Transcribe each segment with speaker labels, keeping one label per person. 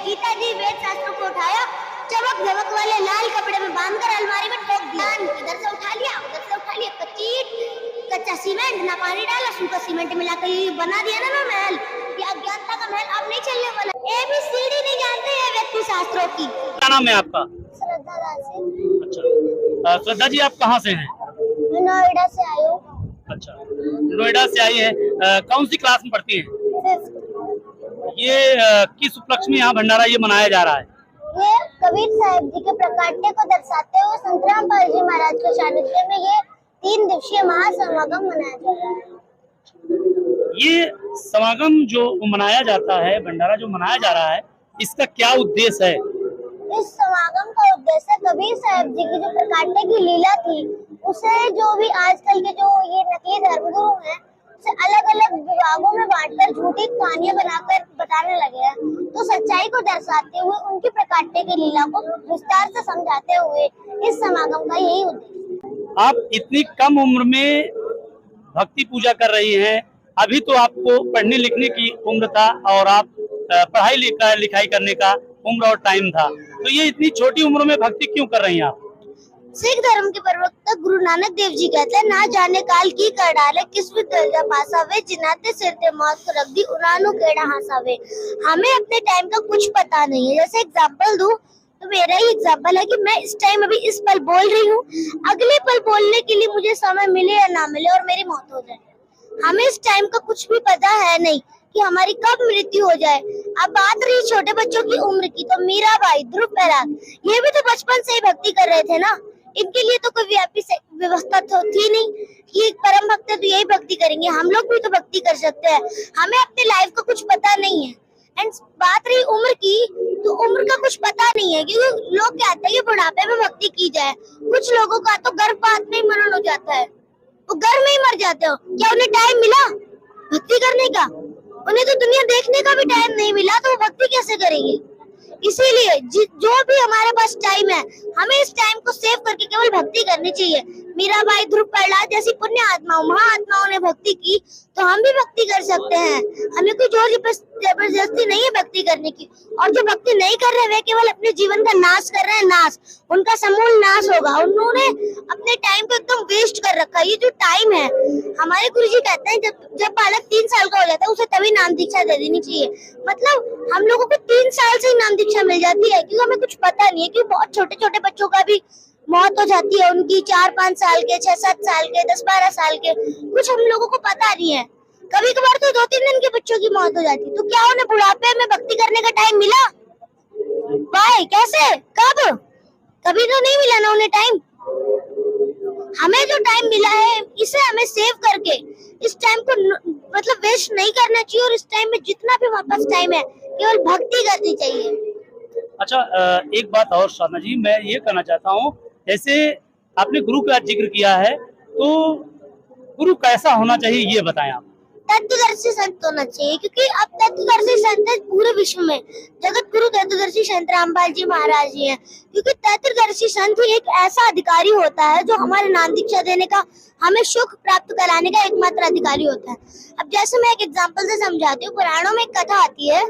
Speaker 1: गीता जी वेद शास्त्रों को उठाया, चमक धमक वाले लाल कपड़े में बांधकर अलमारी में ठोक दिया। इधर से उठा लिया, उधर से उठा लिया, कच्चा सीमेंट, ना पानी डाला, सूखा सीमेंट मिलाकर ये बना दिया ना महल। ये अज्ञानता का महल अब नहीं चलने वाला। ABCD नहीं जानते हैं व्यक्ति शास्त्रों की।
Speaker 2: क्या नाम है आपका?
Speaker 1: श्रद्धा दासी।
Speaker 2: अच्छा, श्रद्धा जी आप कहाँ से हैं?
Speaker 1: मैं नोएडा से आई हूँ।
Speaker 2: अच्छा, नोएडा से आई है। कौन सी क्लास में पढ़ती हैं?
Speaker 1: 5th।
Speaker 2: ये किस उपलक्ष्य में यहाँ भंडारा ये मनाया जा रहा है?
Speaker 1: ये कबीर साहिब जी के प्रकाट्य को दर्शाते हुए संत रामपाल जी महाराज के सानिध्य में ये 3 दिवसीय महासमागम मनाया जा रहा है।
Speaker 2: ये समागम जो मनाया जाता है, भंडारा जो मनाया जा रहा है, इसका क्या उद्देश्य है?
Speaker 1: इस समागम का उद्देश्य कबीर साहिब जी की जो प्रकाट्य की लीला थी, उसे जो भी आजकल के जो ये नकली धर्मगुरु हैं, उसे अलग अलग विभागों में बांटकर झूठी कहानियां बनाकर बताने लगे हैं। तो सच्चाई को दर्शाते हुए उनकी प्रकाट्य की लीला को विस्तार से समझाते हुए इस समागम का यही उद्देश्य।
Speaker 2: आप इतनी कम उम्र में भक्ति पूजा कर रही हैं, अभी तो आपको पढ़ने लिखने की उम्र था और आप पढ़ाई लिखाई करने का उम्र और टाइम था, तो ये इतनी छोटी उम्र में भक्ति क्यों कर रही हैं आप?
Speaker 1: सिख धर्म के प्रवक्ता गुरु नानक देव जी कहते हैं, ना जाने काल की कर डाले, किस भी दर्जा पासावे, जिनाते सिर ते मौत को रख दी, उनानु केड़ा हंसावे। हमें अपने टाइम का कुछ पता नहीं है। जैसे एग्जाम्पल दूं तो मेरा ही एग्जाम्पल है कि मैं इस टाइम अभी इस पल बोल रही हूँ, अगले पल बोलने के लिए मुझे समय मिले या ना मिले और मेरी मौत हो जाए। हमें इस टाइम का कुछ भी पता है नहीं कि हमारी कब मृत्यु हो जाए। अब बात रही छोटे बच्चों की उम्र की, तो मीराबाई, ध्रुव प्रयाग, ये भी तो बचपन से ही भक्ति कर रहे थे ना। इनके लिए तो कोई व्यापी व्यवस्था तो थी नहीं कि परम भक्त तो यही भक्ति करेंगे, हम लोग भी तो भक्ति कर सकते हैं। हमें अपने लाइफ का कुछ पता नहीं है। एंड बात रही उम्र की, तो उम्र का कुछ पता नहीं है, क्योंकि लोग कहते हैं कि बुढ़ापे में भक्ति की जाए। कुछ लोगों का तो गर्भपात में ही मरण हो जाता है, वो घर में ही मर जाते हो। क्या उन्हें टाइम मिला भक्ति करने का? उन्हें तो दुनिया देखने का भी टाइम नहीं मिला, तो वो भक्ति कैसे करेंगे? इसीलिए जो भी हमारे पास टाइम है, हमें इस टाइम को सेव करके केवल भक्ति करनी चाहिए। मीराबाई, ध्रुव प्रहलाद जैसी पुण्य आत्माओं, महाआत्माओं ने भक्ति की, तो हम भी भक्ति कर सकते हैं। हमें कोई जोर जबरदस्ती नहीं है भक्ति करने की। और जो भक्ति नहीं कर रहे, वे केवल अपने जीवन का नाश कर रहे हैं। नाश, उनका समूल नाश होगा। उन्होंने अपने टाइम को एकदम वेस्ट कर रखा है। ये जो टाइम है, हमारे गुरुजी कहते हैं, जब बालक 3 साल का हो जाता है, उसे तभी नाम दीक्षा दे देनी चाहिए। मतलब हम लोगों को 3 साल से ही नाम दीक्षा मिल जाती है, क्योंकि हमें कुछ पता नहीं है। क्योंकि बहुत छोटे छोटे बच्चों का भी मौत हो जाती है, उनकी 4-5 साल के, 6-7 साल के, 10-12 साल के, कुछ हम लोगों को पता नहीं है। कभी कभार तो 2-3 दिन के बच्चों की मौत हो जाती है। तो क्या उन्हें बुढ़ापे में भक्ति करने का टाइम मिला? भाई कैसे, कब? कभी तो नहीं मिला ना उन्हें टाइम। हमें जो टाइम मिला है, इसे हमें सेव करके इस टाइम को मतलब वेस्ट नहीं करना चाहिए। और इस टाइम में जितना भी हमारे पास टाइम है, केवल भक्ति करनी चाहिए।
Speaker 2: अच्छा, एक बात और साधना जी, मैं ये कहना चाहता हूँ, जैसे आपने गुरु का जिक्र किया है, तो गुरु कैसा होना चाहिए ये बताएं आप।
Speaker 1: तत्वदर्शी संत होना चाहिए, क्योंकि अब तत्वदर्शी संत है पूरे विश्व में। जगत गुरु तत्वदर्शी संत रामपाल जी महाराज जी हैं। क्योंकि तत्वदर्शी संत ही एक ऐसा अधिकारी होता है जो हमारे नाम दीक्षा देने का, हमें सुख प्राप्त कराने का एकमात्र अधिकारी होता है। अब जैसे मैं एक एग्जाम्पल से समझाती हूँ। पुराणों में एक कथा आती है,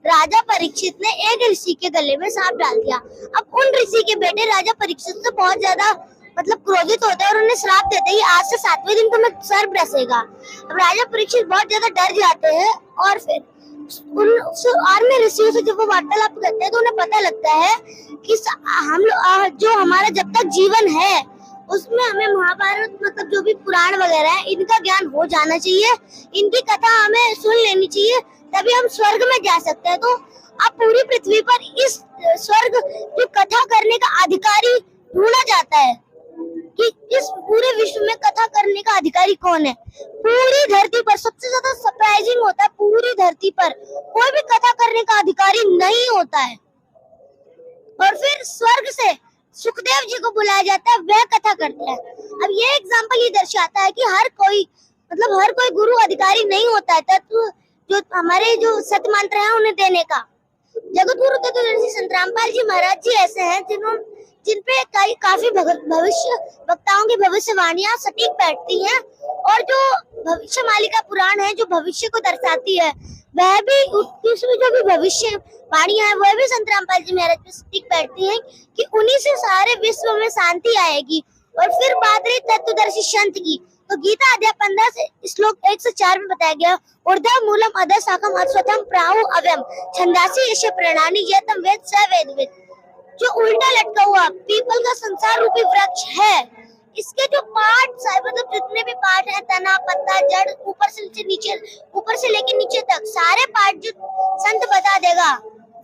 Speaker 1: राजा परीक्षित ने एक ऋषि के गले में सांप डाल दिया। अब उन ऋषि के बेटे राजा परीक्षित से बहुत ज्यादा मतलब क्रोधित होते हैं और उन्हें श्राप देते हैं, आज से 7वें दिन तुम्हें सर्प डसेगा। अब राजा परीक्षित बहुत ज्यादा डर जाते हैं और फिर और में ऋषियों से जब वो वार्तालाप करते हैं, तो उन्हें पता लगता है कि हम लोग जो हमारा जब तक जीवन है, उसमें हमें महाभारत मतलब जो भी पुराण वगैरह है, इनका ज्ञान हो जाना चाहिए। इनकी कथा हमें सुन लेनी चाहिए, तभी हम स्वर्ग में जा सकते हैं। तो अब पूरी पृथ्वी पर इस स्वर्ग की कथा करने का अधिकारी ढूंढा जाता है कि इस पूरे विश्व में कथा करने का अधिकारी कौन है। पूरी धरती पर सबसे ज्यादा सरप्राइजिंग होता है, पूरी धरती पर कोई भी कथा करने का अधिकारी नहीं होता है। और फिर स्वर्ग से सुखदेव जी को बुलाया जाता है, वह कथा करते हैं। अब ये एग्जाम्पल ये दर्शाता है कि हर कोई गुरु अधिकारी नहीं होता है। तत्व जो हमारे जो सत मंत्र है उन्हें देने का। जगत गुरु तत्वदर्शी संत रामपाल जी महाराज जी ऐसे हैं जिनपे काफी भविष्य वक्ताओं की भविष्यवाणियां सटीक बैठती हैं, और जो भविष्य मालिका पुराण है जो भविष्य को दर्शाती है, वह भी उसमें जो भी भविष्यवाणियां है वह भी संत रामपाल जी महाराज पे सटीक बैठती हैं कि उन्हीं से सारे विश्व में शांति आएगी। और फिर बात रही तत्वदर्शी संत की, तो गीता अध्याय 15 से श्लोक 104 में बताया गया, ऊर्ध्व मूलम अधः शाखम अश्वत्थम प्राहु अव्ययम छंदासी यस्य प्रणानि यतम वेद स वेदविद। जो उल्टा लटका हुआ पीपल का संसार रूपी वृक्ष है, इसके जो पार्ट मतलब जितने भी पार्ट हैं, तना पत्ता जड़ ऊपर से लेके नीचे तक सारे पार्ट जो संत बता देगा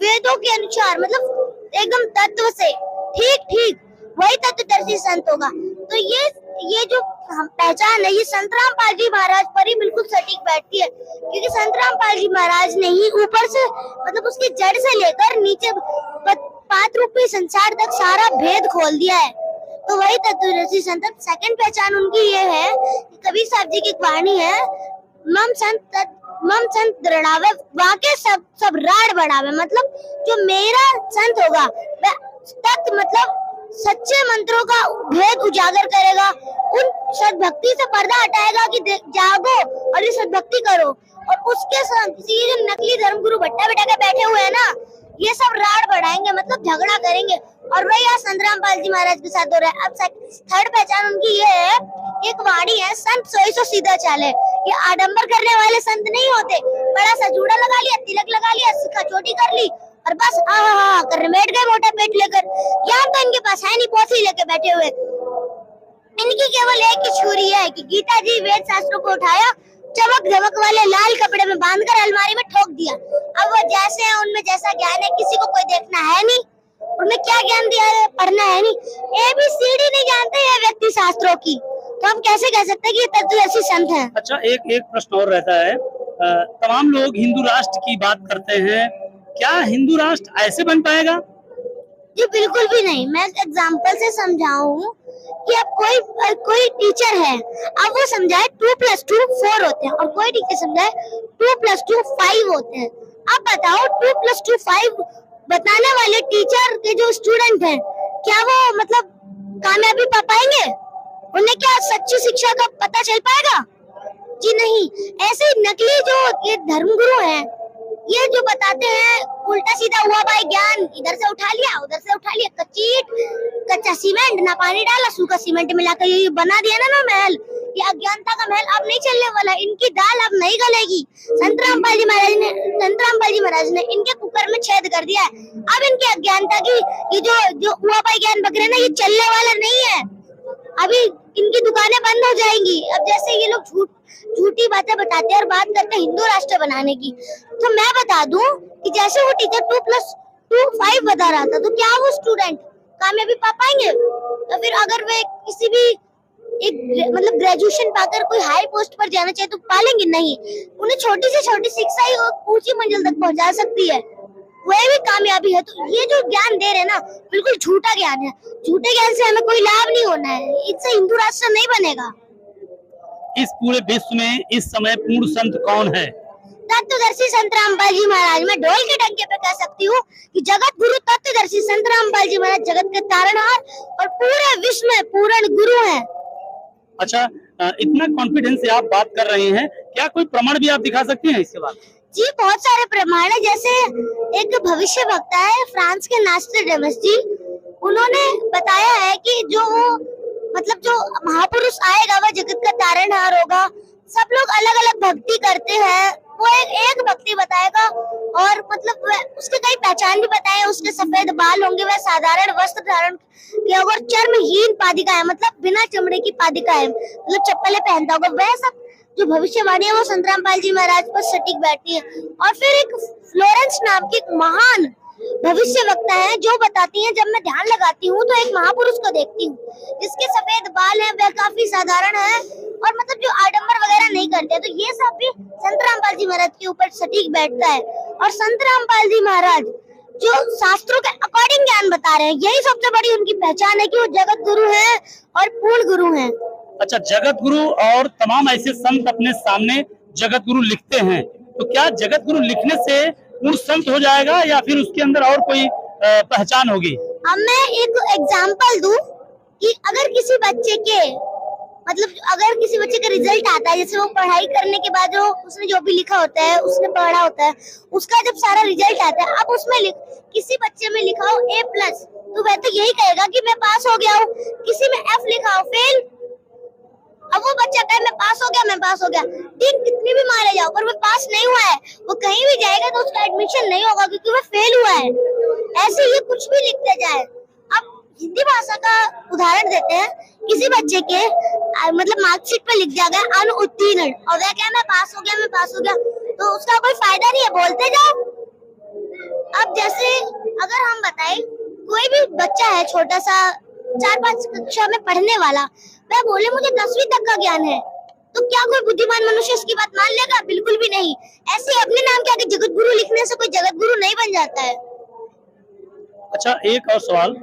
Speaker 1: वेदों के अनुसार, मतलब एकदम तत्व से ठीक वही तत्वदर्शी संत होगा। तो ये जो पहचान है ये संत रामपाल जी महाराज पर ही बिल्कुल सटीक बैठती है, क्योंकि संत रामपाल जी महाराज ने ही ऊपर से मतलब उसकी जड़ से लेकर नीचे पात रूपी संसार तक सारा भेद खोल दिया है। तो वही तत्वदर्शी संत। सेकंड पहचान उनकी ये है कि कबीर साहब जी की वाणी है, मम संत दृढ़ावे वाके सब राड बढ़ावे, मतलब जो मेरा संत होगा वह तत्व मतलब सच्चे मंत्रों का भेद उजागर करेगा, उन सद्भक्ति से पर्दा हटाएगा कि जागो और ये सद्भक्ति करो। और उसके साथ ये जो नकली धर्मगुरु भट्टा बिठा के बैठे हुए हैं ना, ये सब राड़ बढ़ाएंगे, मतलब झगड़ा करेंगे, और वही यहाँ संत रामपाल जी महाराज के साथ हो रहा है। अब थर्ड पहचान उनकी ये है, एक वाणी है, संत सोई सो सीधा चाले। ये आडंबर करने वाले संत नहीं होते, बड़ा सा जूड़ा लगा लिया, तिलक लगा लिया, सिक्का चोटी कर ली और बस हाँ करने बैठ गए मोटा पेट लेकर। ज्ञान तो इनके पास है नहीं, पोथी लेके बैठे हुए। इनकी केवल एक ही छुरी है कि गीता जी वेद शास्त्रों को उठाया, चमक धमक वाले लाल कपड़े में बांधकर अलमारी में ठोक दिया। अब वो जैसे हैं उनमें जैसा ज्ञान है, किसी को कोई देखना है नहीं, उनमें क्या ज्ञान दिया है, पढ़ना है नहीं, ABCD नहीं जानते ये व्यक्ति शास्त्रों की, तो हम कैसे कह सकते हैं कि ये तत्वदर्शी संत हैं।
Speaker 2: अच्छा, एक प्रश्न और रहता है, तमाम लोग हिंदू राष्ट्र की बात करते हैं, क्या हिंदू राष्ट्र ऐसे बन पाएगा?
Speaker 1: जी बिल्कुल भी नहीं। मैं एग्जाम्पल से समझाऊं कि अब कोई टीचर है, अब वो समझाए 2 + 2 4 होते हैं, और कोई टीचर समझाए 2 + 2 5 होते हैं। अब बताओ 2 + 2 5 बताने वाले टीचर के जो स्टूडेंट हैं, क्या वो मतलब कामयाबी पा पाएंगे? उन्हें क्या सच्ची शिक्षा का पता चल पाएगा? जी नहीं। ऐसे नकली जो ये धर्मगुरु हैं, ये जो बताते हैं उल्टा सीधा हुआ भाई ज्ञान, इधर से उठा लिया उधर से उठा लिया, कच्चा सीमेंट ना पानी डाला, सूखा सीमेंट मिलाकर ये बना दिया ना महल, ये अज्ञानता का महल अब नहीं चलने वाला, इनकी दाल अब नहीं गलेगी। संत रामपाल जी महाराज ने इनके कुकर में छेद कर दिया है। अब इनकी अज्ञानता की ये जो हुआ भाई ज्ञान बकरे ना, ये चलने वाला नहीं है, अभी इनकी दुकानें बंद हो जाएंगी। अब जैसे ये लोग झूठी बातें बताते हैं और बात करते हैं हिंदू राष्ट्र बनाने की, तो मैं बता दूं कि जैसे वो टीचर 2 + 2 5 बता रहा था, तो क्या वो स्टूडेंट कामयाबी पा पाएंगे? तो फिर अगर वे किसी भी एक मतलब ग्रेजुएशन पाकर कोई हाई पोस्ट पर जाना चाहे तो पालेंगे नहीं। उन्हें छोटी से छोटी शिक्षा ही ऊंची मंजिल तक पहुंचा सकती है, वही भी कामयाबी है। तो ये जो ज्ञान दे रहे ना, बिल्कुल झूठा ज्ञान है। झूठे ज्ञान से हमें कोई लाभ नहीं होना है, इससे हिंदू राष्ट्र नहीं बनेगा।
Speaker 2: इस पूरे विश्व में इस समय पूर्ण संत कौन है?
Speaker 1: तत्वदर्शी संत रामपाल जी महाराज। मैं ढोल के डंके पे कह सकती हूँ कि जगत गुरु तत्वदर्शी संत रामपाल जी महाराज जगत के तारणहार और पूरे विश्व में पूर्ण गुरु हैं।
Speaker 2: अच्छा, इतना कॉन्फिडेंस से आप बात कर रहे हैं, क्या कोई प्रमाण भी आप दिखा सकते हैं इसके बाद?
Speaker 1: जी बहुत सारे प्रमाण है। जैसे एक भविष्य वक्ता है फ्रांस के नास्ट्रेडामस जी, उन्होंने बताया है कि जो मतलब जो महापुरुष आएगा वह जगत का तारणहार होगा। सब लोग अलग अलग भक्ति करते हैं, वो एक भक्ति बताएगा, और मतलब उसके कई पहचान भी बताए। उसके सफेद बाल होंगे, वह साधारण वस्त्र धारण किया होगा, चर्महीन पादिका है, मतलब बिना चमड़े की पादिका है, मतलब चप्पलें पहनता होगा। वह सब जो भविष्यवाणी है वो संत रामपाल जी महाराज पर सटीक बैठती है। और फिर एक फ्लोरेंस नाम की एक महान भविष्य वक्ता है जो बताती हैं, जब मैं ध्यान लगाती हूँ तो एक महापुरुष को देखती हूँ जिसके सफेद बाल हैं, वह काफी साधारण है और मतलब जो आडंबर वगैरह नहीं करते। तो ये सब भी संत रामपाल जी महाराज के ऊपर सटीक बैठता है। और संत रामपाल जी महाराज जो शास्त्रों के अकॉर्डिंग ज्ञान बता रहे हैं, यही सबसे बड़ी उनकी पहचान है कि वो जगत गुरु हैं और पूर्ण गुरु हैं।
Speaker 2: अच्छा, जगत गुरु और तमाम ऐसे संत अपने सामने जगत गुरु लिखते हैं, तो क्या जगत गुरु लिखने से पूर्ण संत हो जाएगा या फिर उसके अंदर और कोई पहचान होगी?
Speaker 1: अब मैं एक एग्जांपल दूं कि अगर किसी बच्चे के मतलब अगर किसी बच्चे का रिजल्ट आता है, जैसे वो पढ़ाई करने के बाद जो उसने जो भी लिखा होता है, उसने पढ़ा होता है, उसका जब सारा रिजल्ट आता है, अब उसमें किसी बच्चे में लिखा हो A+, तो वह तो यही कहेगा कि मैं पास हो गया हूँ। किसी में F लिखा हो फेल, अब वो बच्चा कहे मैं पास हो गया, मैं पास हो गया। दिन कितनी भी मारे जाओ पर वो पास नहीं हुआ है, वो कहीं भी जाएगा तो उसका एडमिशन नहीं होगा क्योंकि वो फेल हुआ है। ऐसे ही कुछ भी लिखते जाए। अब हिंदी भाषा का उदाहरण देते हैं, किसी बच्चे के मतलब मार्कशीट पे लिख दिया गया अनुत्तीर्ण और वह क्या मैं पास हो गया, मैं पास हो गया, तो उसका कोई फायदा नहीं है, बोलते जाओ। अब जैसे अगर हम बताएं कोई भी बच्चा है छोटा सा 4-5 कक्षा में पढ़ने वाला, वह बोले मुझे 10वीं तक का ज्ञान है, तो क्या कोई बुद्धिमान मनुष्य इसकी बात मान लेगा? बिल्कुल भी नहीं। ऐसे अपने नाम के आगे जगत गुरु लिखने से कोई जगत गुरु नहीं बन जाता है।
Speaker 2: अच्छा, एक और सवाल,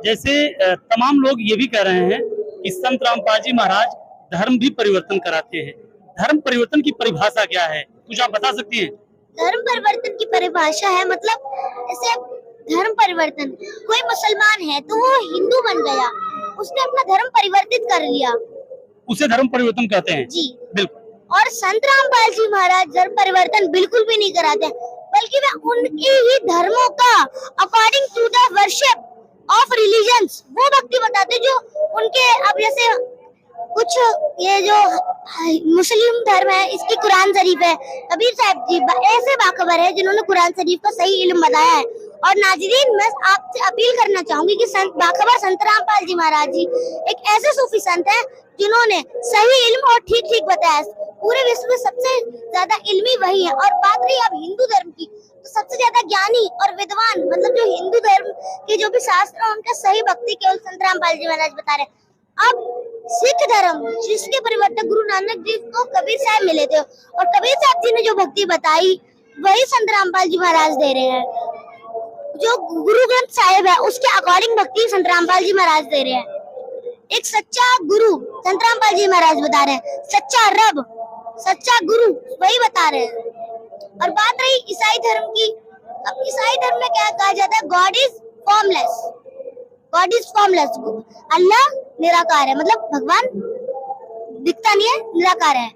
Speaker 2: जैसे तमाम लोग ये भी कह रहे हैं कि संत रामपाल जी महाराज धर्म भी परिवर्तन कराते हैं। धर्म परिवर्तन की परिभाषा क्या है, कुछ आप बता सकती हैं?
Speaker 1: धर्म परिवर्तन की परिभाषा है मतलब जैसे धर्म परिवर्तन, कोई मुसलमान है तो वो हिंदू बन गया, उसने अपना धर्म परिवर्तित कर लिया,
Speaker 2: उसे धर्म परिवर्तन कहते हैं
Speaker 1: जी।
Speaker 2: बिल्कुल।
Speaker 1: और संत रामपाल जी महाराज धर्म परिवर्तन बिल्कुल भी नहीं कराते, बल्कि वे उनकी ही धर्मों का according to the worship of religions वो भक्ति बताते जो उनके। अब जैसे कुछ ये जो मुस्लिम धर्म है इसकी कुरान शरीफ है, कबीर साहब जी ऐसे बाखबर है जिन्होंने कुरान शरीफ का सही इल्म बताया है। और नाजरीन मैं आपसे अपील करना चाहूंगी कि बाखबर संत रामपाल जी महाराज जी एक ऐसे सूफी संत है जिन्होंने सही इल्म और ठीक ठीक बताया। पूरे विश्व में सबसे ज्यादा इल्मी वही है। और बात रही अब हिंदू धर्म की, तो सबसे ज्यादा ज्ञानी और विद्वान मतलब जो हिंदू धर्म के जो भी शास्त्र है उनका सही भक्ति केवल संत रामपाल जी महाराज बता रहे। अब सिख धर्म जिसके परिवर्तक गुरु नानक जी को कबीर साहब मिले थे और कबीर साहब जी ने जो भक्ति बताई वही संत रामपाल जी महाराज दे रहे हैं। जो गुरु ग्रंथ साहिब है उसके अकॉर्डिंग भक्ति संत रामपाल जी महाराज दे रहे हैं। एक सच्चा गुरु संत रामपाल जी महाराज बता रहे हैं, सच्चा रब सच्चा गुरु वही बता रहे हैं। और बात रही ईसाई धर्म की, अब ईसाई धर्म में क्या कहा जाता है, God is formless, God is formless, Allah निराकार है, मतलब भगवान दिखता नहीं है, निराकार है।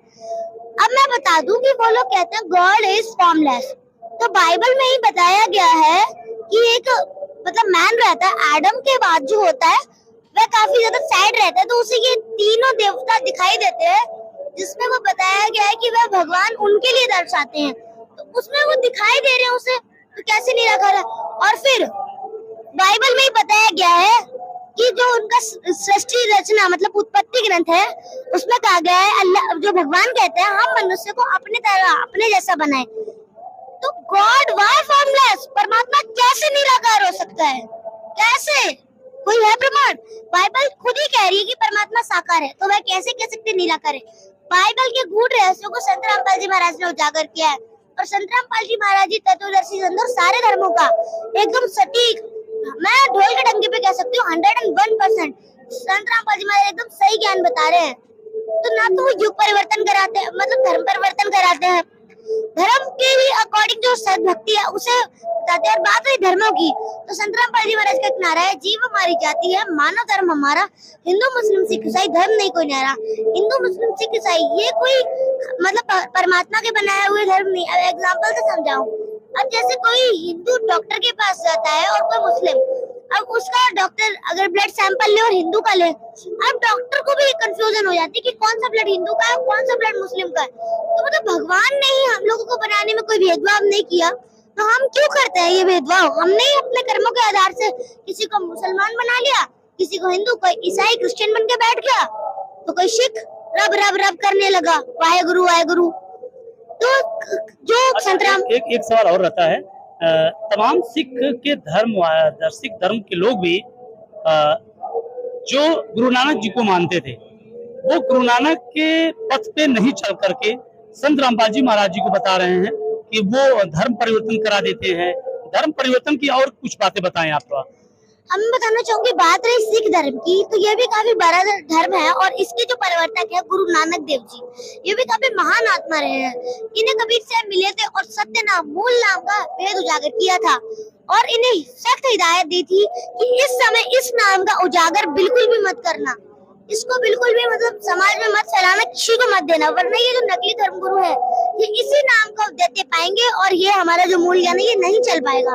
Speaker 1: अब मैं बता दूं कि वो लोग कहते हैं गॉड इज फॉर्मलेस, तो बाइबल में ही बताया गया है कि एक मतलब मैन रहता है, एडम के बाद जो होता है वह काफी ज्यादा सैड रहता है, तो उसे ये तीनों देवता दिखाई देते हैं जिसमें वो बताया गया है कि वह भगवान उनके लिए दर्शाते हैं, तो उसमें वो दिखाई दे रहे हैं उसे, तो कैसे निराकार है। और फिर बाइबल में ही बताया गया है कि जो उनका सृष्टि रचना मतलब उत्पत्ति ग्रंथ है उसमें कहा गया है अल्लाह जो भगवान कहते हैं हम मनुष्य को अपने तरह अपने जैसा बनाए। तो गॉड वाई फॉर्मलेस, परमात्मा कैसे निराकार हो सकता है, कैसे, कोई है प्रमाण? बाइबल खुद ही कह रही है कि परमात्मा साकार है, तो वह कैसे कह सकते निराकार है? बाइबल के गूढ़ रहस्यों को संत रामपाल जी महाराज ने उजागर किया है और संत रामपाल जी महाराज जी तत्वदर्शी संत सारे धर्मों का एकदम सटीक, मैं ढोल के डंके पे कह सकती हूँ 101% संत रामपाल जी महाराज एकदम सही ज्ञान बता रहे हैं। तो ना तो वो युग परिवर्तन कराते हैं मतलब धर्म परिवर्तन कराते हैं, धर्म के भी अकॉर्डिंग जो सद्भक्ति है उसे बताते हैं। और बात रही धर्मों की, तो संत रामपाल जी महाराज का एक नारा है, जीव हमारी जाति है मानव धर्म हमारा, हिंदू मुस्लिम सिख ईसाई धर्म नहीं कोई न्यारा। हिंदू मुस्लिम सिख ईसाई ये कोई मतलब परमात्मा के बनाए हुए धर्म नहीं। अब एग्जाम्पल से समझाऊं, अब जैसे कोई हिंदू डॉक्टर के पास जाता है और कोई मुस्लिम, अब उसका डॉक्टर अगर ब्लड सैंपल ले और हिंदू का ले, अब डॉक्टर को भी कंफ्यूजन हो जाती है कि कौन सा ब्लड हिंदू का है कौन सा ब्लड मुस्लिम का है। तो मतलब भगवान ने ही हम लोगों को बनाने में कोई भेदभाव नहीं किया, तो हम क्यों करते हैं ये भेदभाव? हमने ही अपने कर्मों के आधार से किसी को मुसलमान बना लिया, किसी को हिंदू, कोई ईसाई क्रिश्चियन बन के बैठ गया, तो कोई सिख रब रब रब करने लगा, वाहेगुरु वाहेगुरु। तो जो संतराम
Speaker 2: एक सवाल और रहता है, तमाम सिख के सिख धर्म के लोग भी जो गुरु नानक जी को मानते थे वो गुरु नानक के पथ पे नहीं चल करके संत रामपाल जी महाराज जी को बता रहे हैं कि वो धर्म परिवर्तन करा देते हैं। धर्म परिवर्तन की और कुछ बातें बताएं आप।
Speaker 1: हम बताना चाहूंगी, बात रही सिख धर्म की, तो ये भी काफी बड़ा धर्म है और इसके जो परिवर्तक है गुरु नानक देव जी, ये भी काफी महान आत्मा रहे हैं। इन्हें कबीर साहब मिले थे और सत्य नाम मूल नाम का भेद उजागर किया था। और इन्हें सख्त हिदायत दी थी कि इस समय इस नाम का उजागर बिल्कुल भी मत करना, इसको बिल्कुल भी मतलब समाज में मत फैलाना, किसी को मत देना, वरना ये जो नकली धर्मगुरु है ये इसी नाम को दे पाएंगे और ये हमारा जो मूल ज्ञान है ये नहीं चल पाएगा।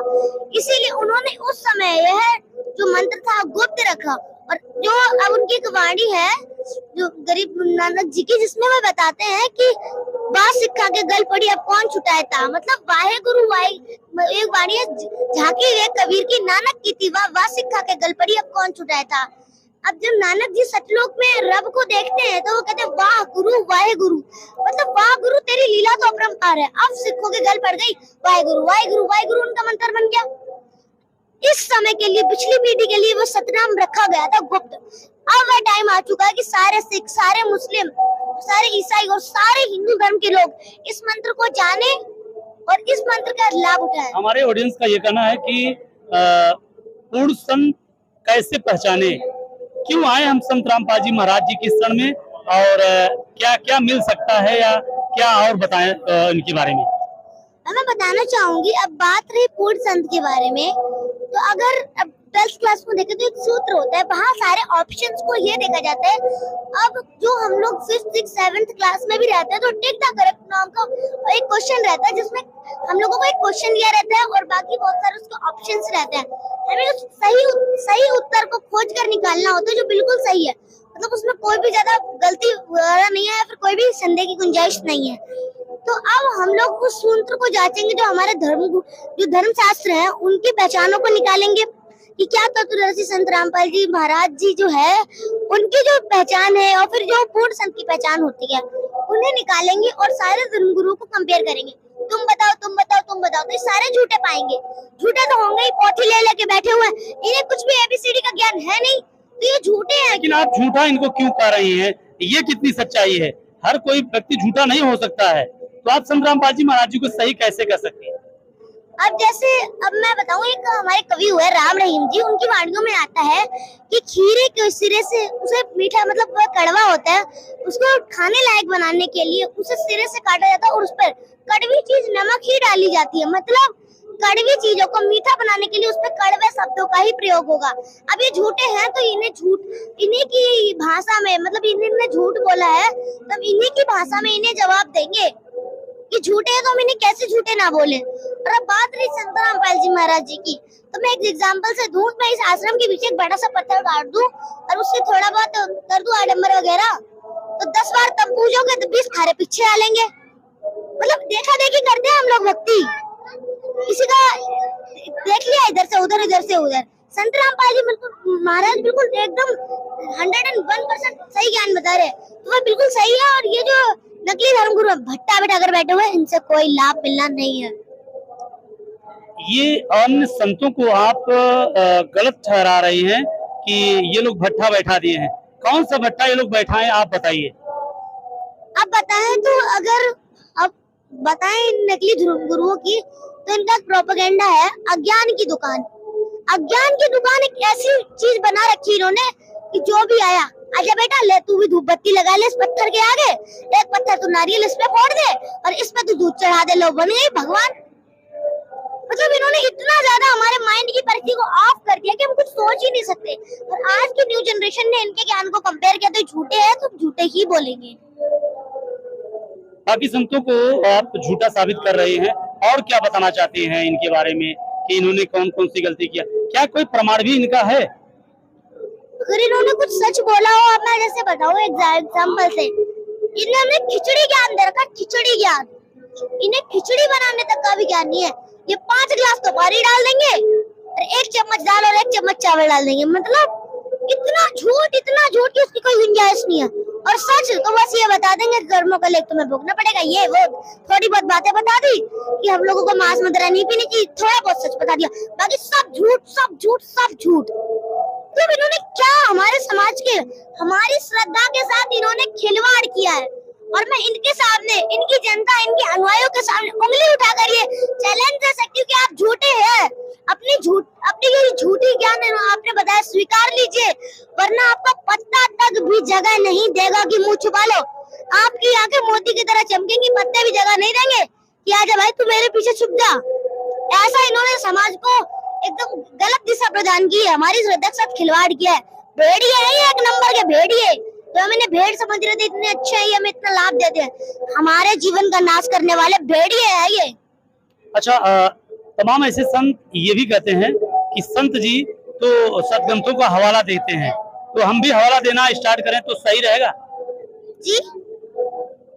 Speaker 1: इसीलिए उन्होंने उस समय यह जो मंत्र था गुप्त रखा। और जो अब उनकी एक वाणी है जो गरीब नानक जी की, जिसमें वह बताते हैं कि वाह सिक्खा के गल पड़ी अब कौन छुटाए था, मतलब वाहे गुरु वाहे एक वाणी है झांकी वे कबीर की नानक की थी, वाह सिक्खा के गल पड़ी अब कौन छुटाए था। अब जब नानक जी सतलोक में रब को देखते हैं तो वो कहते हैं वाह गुरु वाहे गुरु, मतलब वाह गुरु तेरी लीला तो अपरंपार है, अब सिखों के गल पड़ गई वाहे गुरु वाहे गुरु वाहे गुरु, उनका मंत्र बन गया। इस समय के लिए पिछली पीढ़ी के लिए वो सतनाम रखा गया था गुप्त। अब वह टाइम आ चुका है कि सारे सिख, सारे मुस्लिम, सारे ईसाई और सारे हिंदू धर्म के लोग इस मंत्र को जाने और इस मंत्र का लाभ उठाएं।
Speaker 2: हमारे ऑडियंस का ये कहना है कि पूर्ण संत कैसे पहचाने, क्यों आए हम संत रामपाल जी महाराज जी की शरण में, और क्या क्या मिल सकता है या क्या और बताएं इनके बारे में।
Speaker 1: मैं बताना चाहूंगी, अब बात रही पूर्ण संत के बारे में, तो अगर अब 12th क्लास में देखें तो एक सूत्र होता है, वहाँ सारे ऑप्शंस को ये देखा जाता है। अब जो हम लोग 5th 6th 7th क्लास में भी रहते हैं तो टिक द करेक्ट नाम का एक क्वेश्चन रहता है, जिसमें हम लोगों को एक क्वेश्चन दिया रहता है और बाकी बहुत सारे उसके ऑप्शंस रहते हैं। हमें उस सही उत्तर को खोज कर निकालना होता है जो बिल्कुल सही है, मतलब उसमें कोई भी ज्यादा गलती नहीं है या फिर कोई भी संदेह की गुंजाइश नहीं है। तो अब हम लोग उस सूत्र को जांचेंगे जो हमारे जो धर्म शास्त्र है उनकी पहचानों को निकालेंगे कि क्या तत्वदर्शी संत रामपाल जी महाराज जी जो है उनकी जो पहचान है और फिर जो पूर्ण संत की पहचान होती है उन्हें निकालेंगे और सारे धर्म गुरुओं को कंपेयर करेंगे। तुम बताओ तुम बताओ तुम बताओ, तो सारे झूठे पाएंगे। झूठे तो होंगे ही, पोथी ले लेके बैठे हुए हैं, इन्हें कुछ भी एबीसीडी का ज्ञान है नहीं, तो ये झूठे हैं।
Speaker 2: लेकिन आप झूठा इनको क्यों कह रही हैं, ये कितनी सच्चाई है? हर कोई व्यक्ति झूठा नहीं हो सकता है, तो आप संत रामपाल जी महाराज जी को सही कैसे कर सकती हैं?
Speaker 1: अब जैसे अब मैं बताऊं, एक हमारे कवि हुए राम रहीम जी, उनकी वाणियों में आता है कि खीरे के सिरे से उसे मीठा मतलब वह कड़वा होता है, उसको खाने लायक बनाने के लिए उसे सिरे से काटा जाता है और उस पर कड़वी चीज नमक ही डाली जाती है, मतलब कड़वी चीजों को मीठा बनाने के लिए उस पर कड़वे शब्दों का ही प्रयोग होगा। अब ये झूठे हैं तो इन्हीं की भाषा में, मतलब इन्होंने झूठ बोला है तब इन्हीं की भाषा में इन्हें जवाब देंगे कि झूठे हैं तो हम इन्हें कैसे झूठे ना बोले। और अब बात रही संत रामपाल जी महाराज जी की, तो मैं एक एग्जांपल से दूं, मैं इस आश्रम के पीछे एक बड़ा सा पत्थर गाड़ दूं और उससे थोड़ा बहुत कर दूं आडंबर वगैरह, तो 10 बार तब पूजोगे तो 20 थारे पीछे आ लेंगे। मतलब देखा देखी करते हैं हम लोग भक्ति, किसी का देख लिया इधर से उधर इधर से उधर। संत रामपाल जी बिल्कुल महाराज बिल्कुल एकदम 101% सही ज्ञान बता रहे, तो वह बिल्कुल सही है। और ये जो नकली धर्मगुरु भट्टा बेटा अगर बैठे हुए, इनसे कोई लाभ मिलना नहीं है।
Speaker 2: ये अन्य संतों को आप गलत ठहरा रही हैं कि ये लोग भट्टा बैठा दिए हैं। कौन सा भट्टा ये लोग बैठाएं, आप बताइए।
Speaker 1: अब बताएं तो अगर अब बताएं नकली धर्मगुरुओं की, तो इनका प्रोपेगेंडा है अज्ञान की दुकान। अज्ञान की दुकान एक ऐसी चीज बना रखी इन्होंने कि जो भी आया, आजा बेटा ले तू भी धूप बत्ती लगा ले इस पत्थर के आगे, एक पत्थर तू नारियल इस पे फोड़ दे और इस पे तू दूध चढ़ा दे, लो बन गई भगवान। मतलब इन्होंने इतना ज्यादा हमारे माइंड की परिधि को ऑफ कर दिया कि हम कुछ सोच ही नहीं सकते। और आज की न्यू जनरेशन ने इनके ज्ञान को कंपेयर किया तो झूठे हैं तो झूठे ही बोलेंगे।
Speaker 2: बाकी संतों को आप झूठा साबित कर रहे हैं, और क्या बताना चाहते हैं इनके बारे में कि इन्होंने कौन कौन सी गलती किया? क्या कोई प्रमाण भी इनका है?
Speaker 1: अगर इन्होंने कुछ सच बोला हो, अब मैं जैसे बताऊं एग्जाम्पल से, इन्होंने खिचड़ी ज्ञान दे रखा, खिचड़ी ज्ञान। इन्हें खिचड़ी बनाने तक का भी ज्ञान नहीं है। ये 5 गिलास तो पानी डाल देंगे और 1 चम्मच दाल और 1 चम्मच चावल डाल देंगे, मतलब इतना झूठ कि उसकी कोई गुंजाइश नहीं है। और सच तो बस ये बता देंगे कर्मों का लेख तुम्हें भोगना पड़ेगा, ये वो थोड़ी बहुत बातें बता दी कि हम लोगों को मांस मदिरा नहीं पीनी चाहिए, थोड़ा बहुत सच बता दिया, बाकी सब झूठ सब झूठ सब झूठ। तो इन्होंने क्या हमारे समाज के, हमारी श्रद्धा के साथ इन्होंने खिलवाड़ किया है। और मैं इनके सामने, इनकी जनता, इनके अनुयायियों के सामने उंगली उठाकर ये चैलेंज दे सकती हूँ कि आप झूठे हैं। अपनी ये झूठी ज्ञान आपने बताया स्वीकार लीजिए, वरना आपका पत्ता तक भी जगह नहीं देगा कि मुंह छुपा लो। आपकी आंखें मोती की तरह चमकेंगी, पत्ते भी जगह नहीं देंगे कि आजा भाई तू मेरे पीछे छुप जा। ऐसा इन्होंने समाज को एकदम गलत दिशा प्रदान की है, हमारी श्रद्धा के साथ खिलवाड़ किया है। भेड़िए है ये, एक नंबर के भेड़िए, तो हम इन्हें भेड़ समझ रहे थे, इतने अच्छे हैं, हमें इतना लाभ देते हैं, हमारे जीवन का नाश करने वाले भेड़िए है ये।
Speaker 2: अच्छा, तमाम ऐसे संत ये भी कहते हैं कि संत जी तो सदग्रंथों का हवाला देते हैं, तो हम भी हवाला देना स्टार्ट करें तो सही रहेगा
Speaker 1: जी?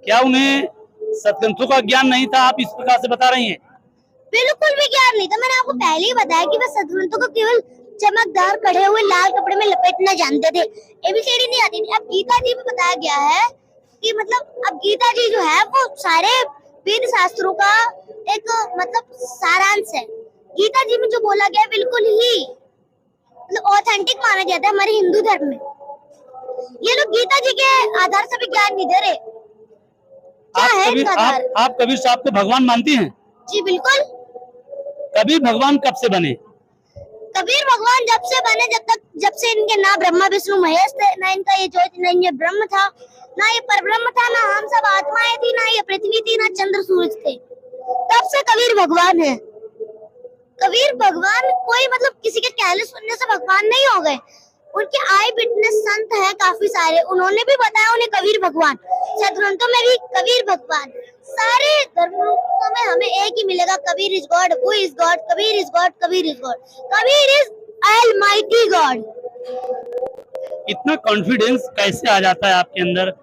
Speaker 2: क्या? उन्हें सदग्रंथों का ज्ञान नहीं था, आप इस प्रकार से बता रही हैं?
Speaker 1: बिल्कुल भी ज्ञान नहीं था। मैंने आपको पहले ही बताया कि वे सदग्रंथों को केवल चमकदार कढ़े हुए लाल कपड़े में लपेटना जानते थे, एबीसीडी नहीं आती थी। अब गीता जी में बताया गया है कि मतलब अब गीता जी जो है वो सारे वेद शास्त्रों का एक मतलब सारांश है। गीता जी में जो बोला गया है बिल्कुल ही मतलब ऑथेंटिक माना जाता है हमारे हिंदू धर्म में। ये लोग गीता जी के आधार से भी ज्ञान नहीं दे रहे। क्या है इनका आधार?
Speaker 2: आप कबीर साहब को भगवान मानती हैं?
Speaker 1: जी बिल्कुल।
Speaker 2: कबीर भगवान कब से बने?
Speaker 1: कबीर भगवान जब से बने, जब से इनके ना ब्रह्मा विष्णु महेश थे, ना इनका ये ज्योति, ना ये ब्रह्म था, ना ये परब्रह्म था, ना हम सब आत्माएं थी, ना ये पृथ्वी थी, ना चंद्र सूरज थे, तब से कबीर भगवान है। कबीर भगवान कोई मतलब किसी के कहने सुनने से भगवान नहीं हो गए। उनके आई विटनेस संत हैं काफी सारे, उन्होंने भी बताया उन्हें कबीर भगवान। सदग्रंथों में भी कबीर भगवान। सारे धर्मों में हमें एक ही मिलेगा, Kabir is God, who is God, Kabir is God, Kabir is God, Kabir is almighty God.
Speaker 2: इतना कॉन्फिडेंस कैसे आ जाता है आपके अंदर?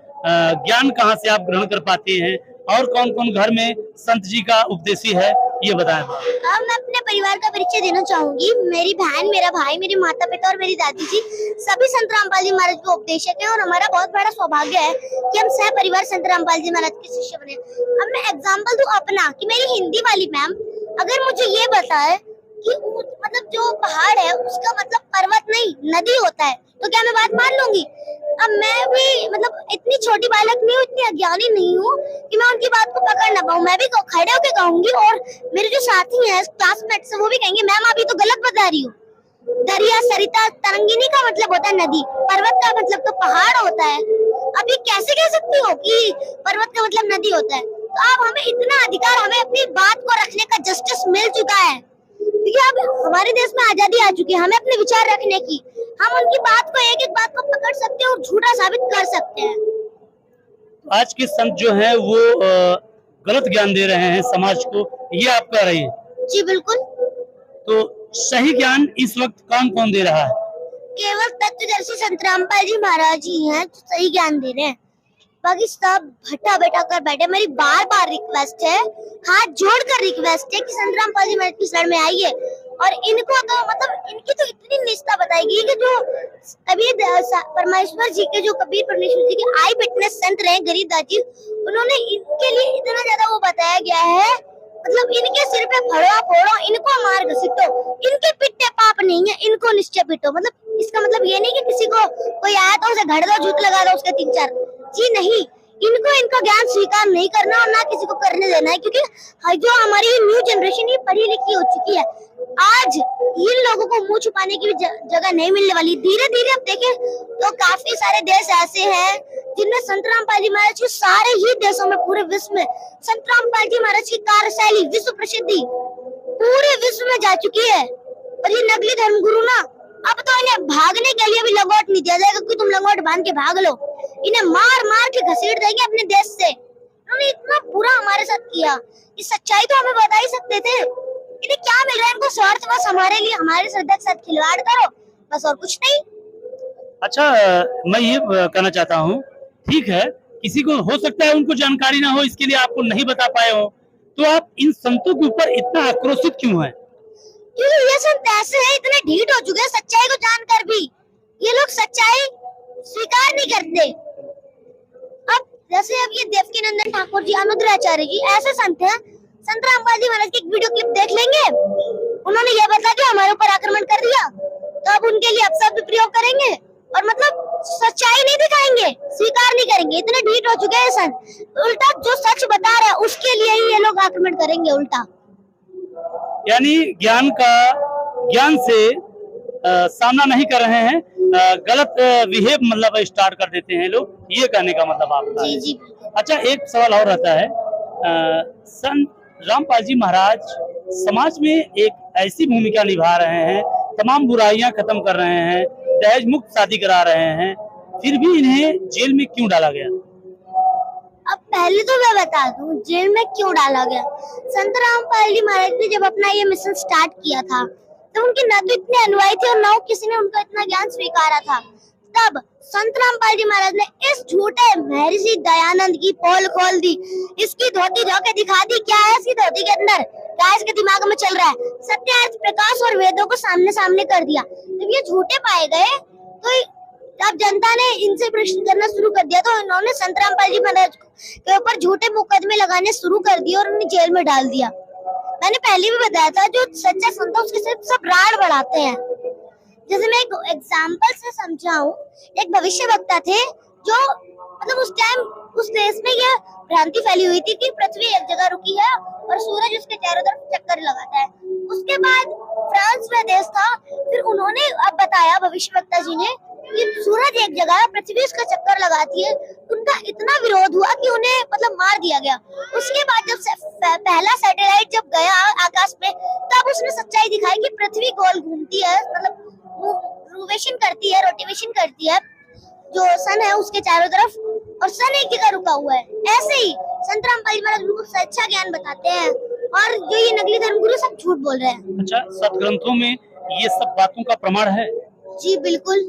Speaker 2: ज्ञान कहाँ से आप ग्रहण कर पाती हैं? और कौन कौन घर में संत जी का उपदेशी है, ये बताएं।
Speaker 1: अब मैं अपने परिवार का परिचय देना चाहूंगी। मेरी बहन, मेरा भाई, मेरे माता पिता और मेरी दादी जी सभी संत रामपाल जी महाराज के उपदेशक हैं, और हमारा बहुत बड़ा सौभाग्य है कि हम सह परिवार संत रामपाल जी महाराज के शिष्य बने। अब मैं एग्जाम्पल दूं अपना कि मेरी हिंदी वाली मैम अगर मुझे ये बताए कि मतलब जो पहाड़ है उसका मतलब पर्वत नहीं नदी होता है, तो क्या मैं बात मान लूंगी? अब मैं भी मतलब इतनी छोटी बालक नहीं हूँ, इतनी अज्ञानी नहीं हूँ कि मैं उनकी बात को पकड़ ना पाऊँ। मैं भी खड़े होकर कहूंगी, और मेरे जो साथी हैं क्लासमेट से वो भी कहेंगे मैम अभी तो गलत बता रही हो। दरिया, सरिता, तरंगिनी का मतलब होता है नदी, पर्वत का मतलब तो पहाड़ होता है। अब ये कैसे कह सकती हो कि पर्वत का मतलब नदी होता है? तो अब हमें इतना अधिकार, हमें अपनी बात को रखने का जस्टिस मिल चुका है, क्योंकि अब हमारे देश में आजादी आ चुकी है, हमें अपने विचार रखने की। हम उनकी बात को, एक एक बात को पकड़ सकते हैं और झूठा साबित कर सकते हैं।
Speaker 2: आज के संत जो है वो गलत ज्ञान दे रहे हैं समाज को, ये आप कह रही हैं?
Speaker 1: जी बिल्कुल।
Speaker 2: तो सही ज्ञान इस वक्त कौन कौन दे रहा है?
Speaker 1: केवल तत्वदर्शी संत रामपाल जी महाराज ही हैं जो सही ज्ञान दे रहे हैं, बाकी सब भट्टा बैठा कर बैठे। मेरी बार बार रिक्वेस्ट है, हाथ जोड़कर रिक्वेस्ट है कि संत रामपाल जी महाराज की शरण में आइए, और इनको तो मतलब इनकी तो इतनी निष्ठा बताएगी कि जो कबीर परमेश्वर जी के, जो कबीर परमेश्वर जी के आई विटनेस संत रहे गरीबदास जी, उन्होंने इनके लिए इतना ज्यादा वो बताया गया है, मतलब इनके सिर पे फड़ो फोड़ो, इनको मार घसीटो, इनके पिट्टे पाप नहीं है, इनको निश्चय पिटो। मतलब इसका मतलब ये नहीं कि किसी को कोई आया तो उसे घड़ दो, जूत लगा दो उसके 3-4, जी नहीं। इनको इनका ज्ञान स्वीकार नहीं करना और ना किसी को करने देना है, क्योंकि जो हमारी न्यू जनरेशन ये पढ़ी लिखी हो चुकी है, आज इन लोगों को मुंह छुपाने की भी जगह नहीं मिलने वाली। धीरे धीरे अब देखें तो काफी सारे देश ऐसे हैं जिनमें संत रामपाल जी महाराज की, सारे ही देशों में पूरे विश्व में संत रामपाल जी महाराज की कार्यशैली, विश्व प्रसिद्धि पूरे विश्व में जा चुकी है। और ये नकली धर्म गुरु ना, अब तो इन्हें भागने के लिए भी लंगोट नहीं दिया जाएगा कि तुम लंगोट बांध के भाग लो, इन्हें मार मार के घसीट देंगे अपने देश से। उन्होंने इतना बुरा हमारे साथ किया, इस सच्चाई तो हमें बता ही सकते थे। इन्हें क्या मिल रहा है? इनको स्वार्थ, बस हमारे लिए, हमारे श्रद्धा के साथ खिलवाड़ करो, बस और कुछ नहीं।
Speaker 2: अच्छा, मैं ये कहना चाहता हूँ, ठीक है किसी को हो सकता है उनको जानकारी ना हो, इसके लिए आपको नहीं बता पाए हो, तो आप इन संतों के ऊपर इतना आक्रोशित क्यों है?
Speaker 1: क्योंकि ये संत ऐसे हैं, इतने ढीठ हो चुके हैं सच्चाई को जानकर भी, ये लोग सच्चाई स्वीकार नहीं करते। अब जैसे अब ये देवकीनंदन ठाकुर जी, अनुद्राचार्य जी, ऐसे संत हैं। संत रामपाल जी महाराज की एक वीडियो क्लिप देख लेंगे, उन्होंने ये बता दिया हमारे ऊपर आक्रमण कर दिया, तो अब उनके लिए अपशब्द प्रयोग करेंगे और मतलब सच्चाई नहीं दिखाएंगे, स्वीकार नहीं करेंगे। इतने ढीठ हो चुके हैं संत, उल्टा जो सच बता रहे हैं उसके लिए ही ये लोग आक्रमण करेंगे उल्टा।
Speaker 2: यानी ज्ञान से सामना नहीं कर रहे हैं, गलत बिहेव मतलब स्टार्ट कर देते हैं लोग, ये कहने का मतलब आपका?
Speaker 1: जी जी।
Speaker 2: अच्छा, एक सवाल और रहता है, संत रामपाल जी महाराज समाज में एक ऐसी भूमिका निभा रहे हैं, तमाम बुराइयां खत्म कर रहे हैं, दहेज मुक्त शादी करा रहे हैं, फिर भी इन्हें जेल में क्यों डाला गया?
Speaker 1: अब पहले तो मैं बता दूं जेल में क्यों डाला गया। संत रामपाल जी महाराज ने जब अपना ये मिशन स्टार्ट किया था तो उनके न तो इतने अनुयायी थे और न किसी ने उनका इतना ज्ञान स्वीकारा था। तब संत रामपाल जी महाराज ने इस झूठे महर्षि दयानंद की पोल खोल दी, इसकी धोती धोके दिखा दी क्या है इसकी धोती के अंदर, क्या इसके दिमाग में चल रहा है। सत्य अर्थ प्रकाश और वेदों को सामने सामने कर दिया। जब ये झूठे पाए गए तो जब जनता ने इनसे प्रश्न करना शुरू कर दिया तो इन्होंने संत रामपाल जी महाराज के ऊपर झूठे मुकदमे लगाने शुरू कर दिए और उन्हें जेल में डाल दिया। मैंने पहले भी बताया था जो सच्चा संत है उसके सिर्फ सब राड़ बढ़ाते हैं। जैसे मैं एक एग्जाम्पल से समझाऊं, एक भविष्यवक्ता थे जो मतलब उस टाइम उस देश में यह भ्रांति फैली हुई थी कि पृथ्वी एक जगह रुकी है और सूरज उसके चारों तरफ चक्कर लगाता है। उसके बाद फ्रांस में देश था, फिर उन्होंने अब बताया भविष्यवक्ता जी ने कि सूरज एक जगह है, पृथ्वी उसका चक्कर लगाती है। उनका इतना विरोध हुआ कि उन्हें मतलब मार दिया गया। उसके बाद जब पहला सैटेलाइट जब गया आकाश में तब उसने सच्चाई दिखाई कि पृथ्वी गोल घूमती है, मतलब रोटेशन करती है, रोटेशन करती है जो सन है उसके चारों तरफ, और सन एक जगह रुका हुआ है। ऐसे ही संत रामपाल जी महाराज बिल्कुल सच्चा ज्ञान बताते हैं और जो ये नकली धर्मगुरु सब झूठ बोल रहे हैं।
Speaker 2: अच्छा, सतग्रंथों में ये सब बातों का प्रमाण है?
Speaker 1: जी बिल्कुल।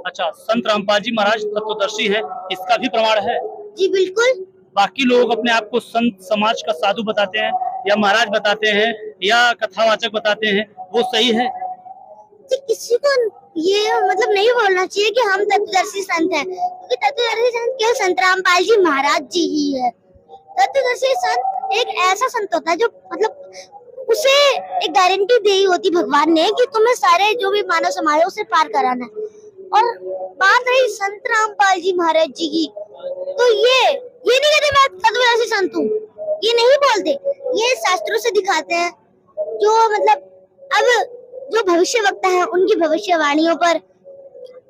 Speaker 2: अच्छा, संत रामपाल जी महाराज तत्वदर्शी है, इसका भी प्रमाण है?
Speaker 1: जी बिल्कुल।
Speaker 2: बाकी लोग अपने आप को संत समाज का साधु बताते हैं या महाराज बताते हैं या कथावाचक बताते हैं, वो सही है?
Speaker 1: जी किसी को ये मतलब नहीं बोलना चाहिए कि हम तत्वदर्शी संत हैं, क्योंकि तत्वदर्शी संत केवल संत रामपाल जी महाराज जी ही है। तत्वदर्शी संत एक ऐसा संत होता है जो मतलब उसे एक गारंटी दी होती भगवान ने कि तुम्हें सारे जो भी मानव समाज है उसे पार कराना है। और बात रही संत रामपाल जी महाराज जी की, तो ये नहीं कहते मैं तत्वदर्शी संत हूँ, ये नहीं बोलते, ये शास्त्रों से दिखाते हैं। जो मतलब अब जो भविष्यवक्ता है उनकी भविष्यवाणियों पर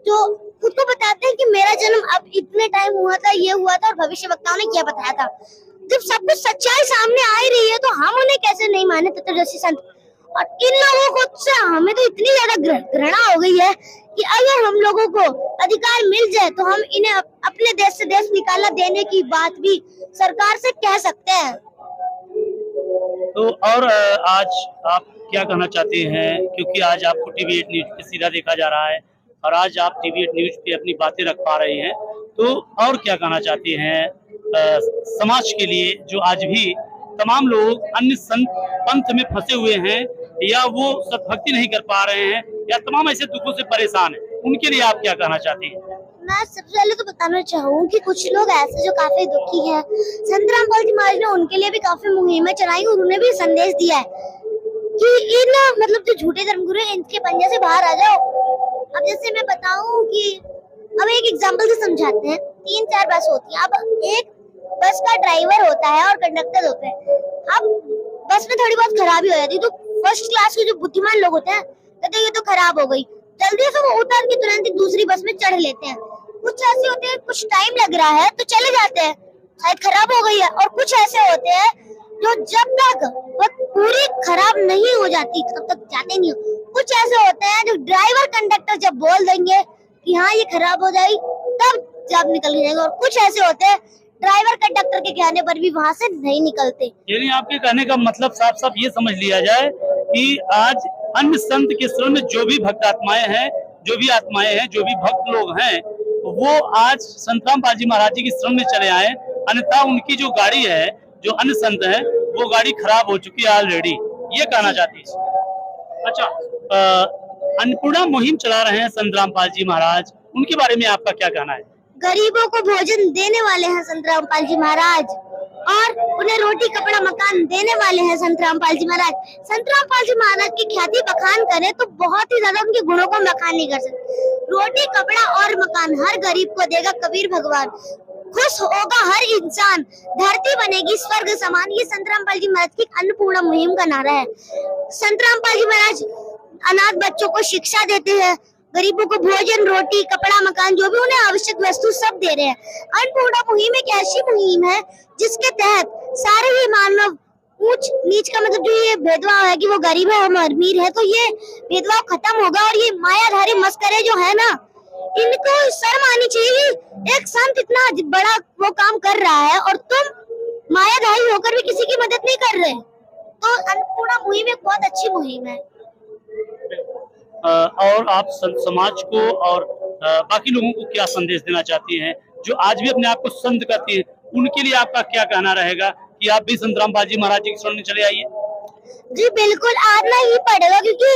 Speaker 1: जो खुद को बताते हैं कि मेरा जन्म अब इतने टाइम हुआ था, ये हुआ था, और भविष्यवक्ताओं ने क्या बताया था। जब सब कुछ सच्चाई सामने आ ही रही है तो हम उन्हें कैसे नहीं माने तत्वदर्शी संत। और इन लोगों को से हमें तो इतनी ज्यादा घृणा हो गई है कि अगर हम लोगों को अधिकार मिल जाए तो हम इन्हें अपने देश से देश निकाला देने की बात भी सरकार से कह सकते हैं।
Speaker 2: तो और आज आप क्या कहना चाहते हैं, क्योंकि आज आपको टीवी 8 न्यूज पे सीधा देखा जा रहा है और आज आप टीवी 8 न्यूज पे अपनी बातें रख पा रहे हैं, तो और क्या कहना चाहते हैं समाज के लिए जो आज भी तमाम लोग अन्य संत पंथ में फंसे हुए हैं या वो सतभक्ति नहीं कर पा रहे हैं या तमाम ऐसे दुखों से परेशान हैं, उनके लिए आप क्या कहना चाहती हैं?
Speaker 1: मैं सबसे पहले तो बताना चाहूँ कि कुछ लोग ऐसे जो काफी दुखी हैं, संत रामपाल जी महाराज ने उनके लिए भी काफी मुहिमें चलाई और उन्हें भी संदेश दिया है कि इन मतलब जो झूठे धर्मगुरु हैं इनके पंजे से बाहर आ जाओ। अब जैसे मैं बताऊं कि अब एक एग्जांपल से समझाते हैं। 3-4 बस होती है। अब एक बस का ड्राइवर होता है और कंडक्टर होते हैं। अब बस में थोड़ी बहुत खराबी हो जाती है तो फर्स्ट क्लास के जो बुद्धिमान लोग होते हैं कहते ये तो खराब हो गई, जल्दी से वो उतर के तुरंत ही दूसरी बस में चढ़ लेते हैं। कुछ ऐसे होते हैं कुछ टाइम लग रहा है तो चले जाते हैं, शायद खराब हो गई है। और कुछ ऐसे होते हैं जो जब तक वो पूरी खराब नहीं हो जाती तब तक जाते नहीं हो। कुछ ऐसे होते हैं जो ड्राइवर कंडक्टर जब बोल देंगे कि हाँ ये खराब हो जाएगी तब जब निकल जाएंगे, और कुछ ऐसे होते हैं ड्राइवर कंडक्टर के कहने पर भी वहाँ से नहीं निकलते।
Speaker 2: यानी आपके कहने का मतलब साफ साफ ये समझ लिया जाए कि आज अन्य संत के शरण में जो भी भक्त आत्माएं हैं, जो भी आत्माएं हैं, जो भी भक्त लोग हैं, वो आज संत रामपाल जी महाराज जी की शरण में चले आए, अन्यथा उनकी जो गाड़ी है, जो अन्य संत है, वो गाड़ी खराब हो चुकी है ऑलरेडी, ये कहना चाहती है। अच्छा, अन्नपूर्णा मुहिम चला रहे हैं संत रामपाल जी महाराज, उनके बारे में आपका क्या कहना है?
Speaker 1: गरीबों को भोजन देने वाले हैं संत रामपाल जी महाराज, और उन्हें रोटी कपड़ा मकान देने वाले हैं संत रामपाल जी महाराज। संत रामपाल जी महाराज की ख्याति बखान करें तो बहुत ही ज्यादा उनके गुणों को बखान नहीं कर सकते। रोटी कपड़ा और मकान हर गरीब को देगा कबीर भगवान, खुश होगा हर इंसान, धरती बनेगी स्वर्ग समान। ये संत रामपाल जी महाराज की अन्नपूर्णा मुहिम का नारा है। संत रामपाल जी महाराज अनाथ बच्चों को शिक्षा देते हैं, गरीबों को भोजन रोटी कपड़ा मकान जो भी उन्हें आवश्यक वस्तु सब दे रहे हैं। अन्नपूर्णा मुहिम एक ऐसी मुहिम है जिसके तहत सारे ही मानव ऊंच नीच का मतलब जो ये भेदभाव है कि वो गरीब है हम अमीर है, तो ये भेदभाव खत्म होगा। और ये मायाधारी मस्करे जो है ना, इनको शर्म आनी चाहिए कि एक संत इतना बड़ा वो काम कर रहा है और तुम मायाधारी होकर भी किसी की मदद नहीं कर रहे। तो अन्नपूर्णा मुहिम एक बहुत अच्छी मुहिम है।
Speaker 2: और आप संत समाज को और बाकी लोगों को क्या संदेश देना चाहती हैं जो आज भी अपने आप को संत कहती है, उनके लिए आपका क्या कहना रहेगा कि आप भी संत रामपाल जी महाराज जी के शरण में चले आइए?
Speaker 1: जी बिल्कुल, आना ही पड़ेगा, क्योंकि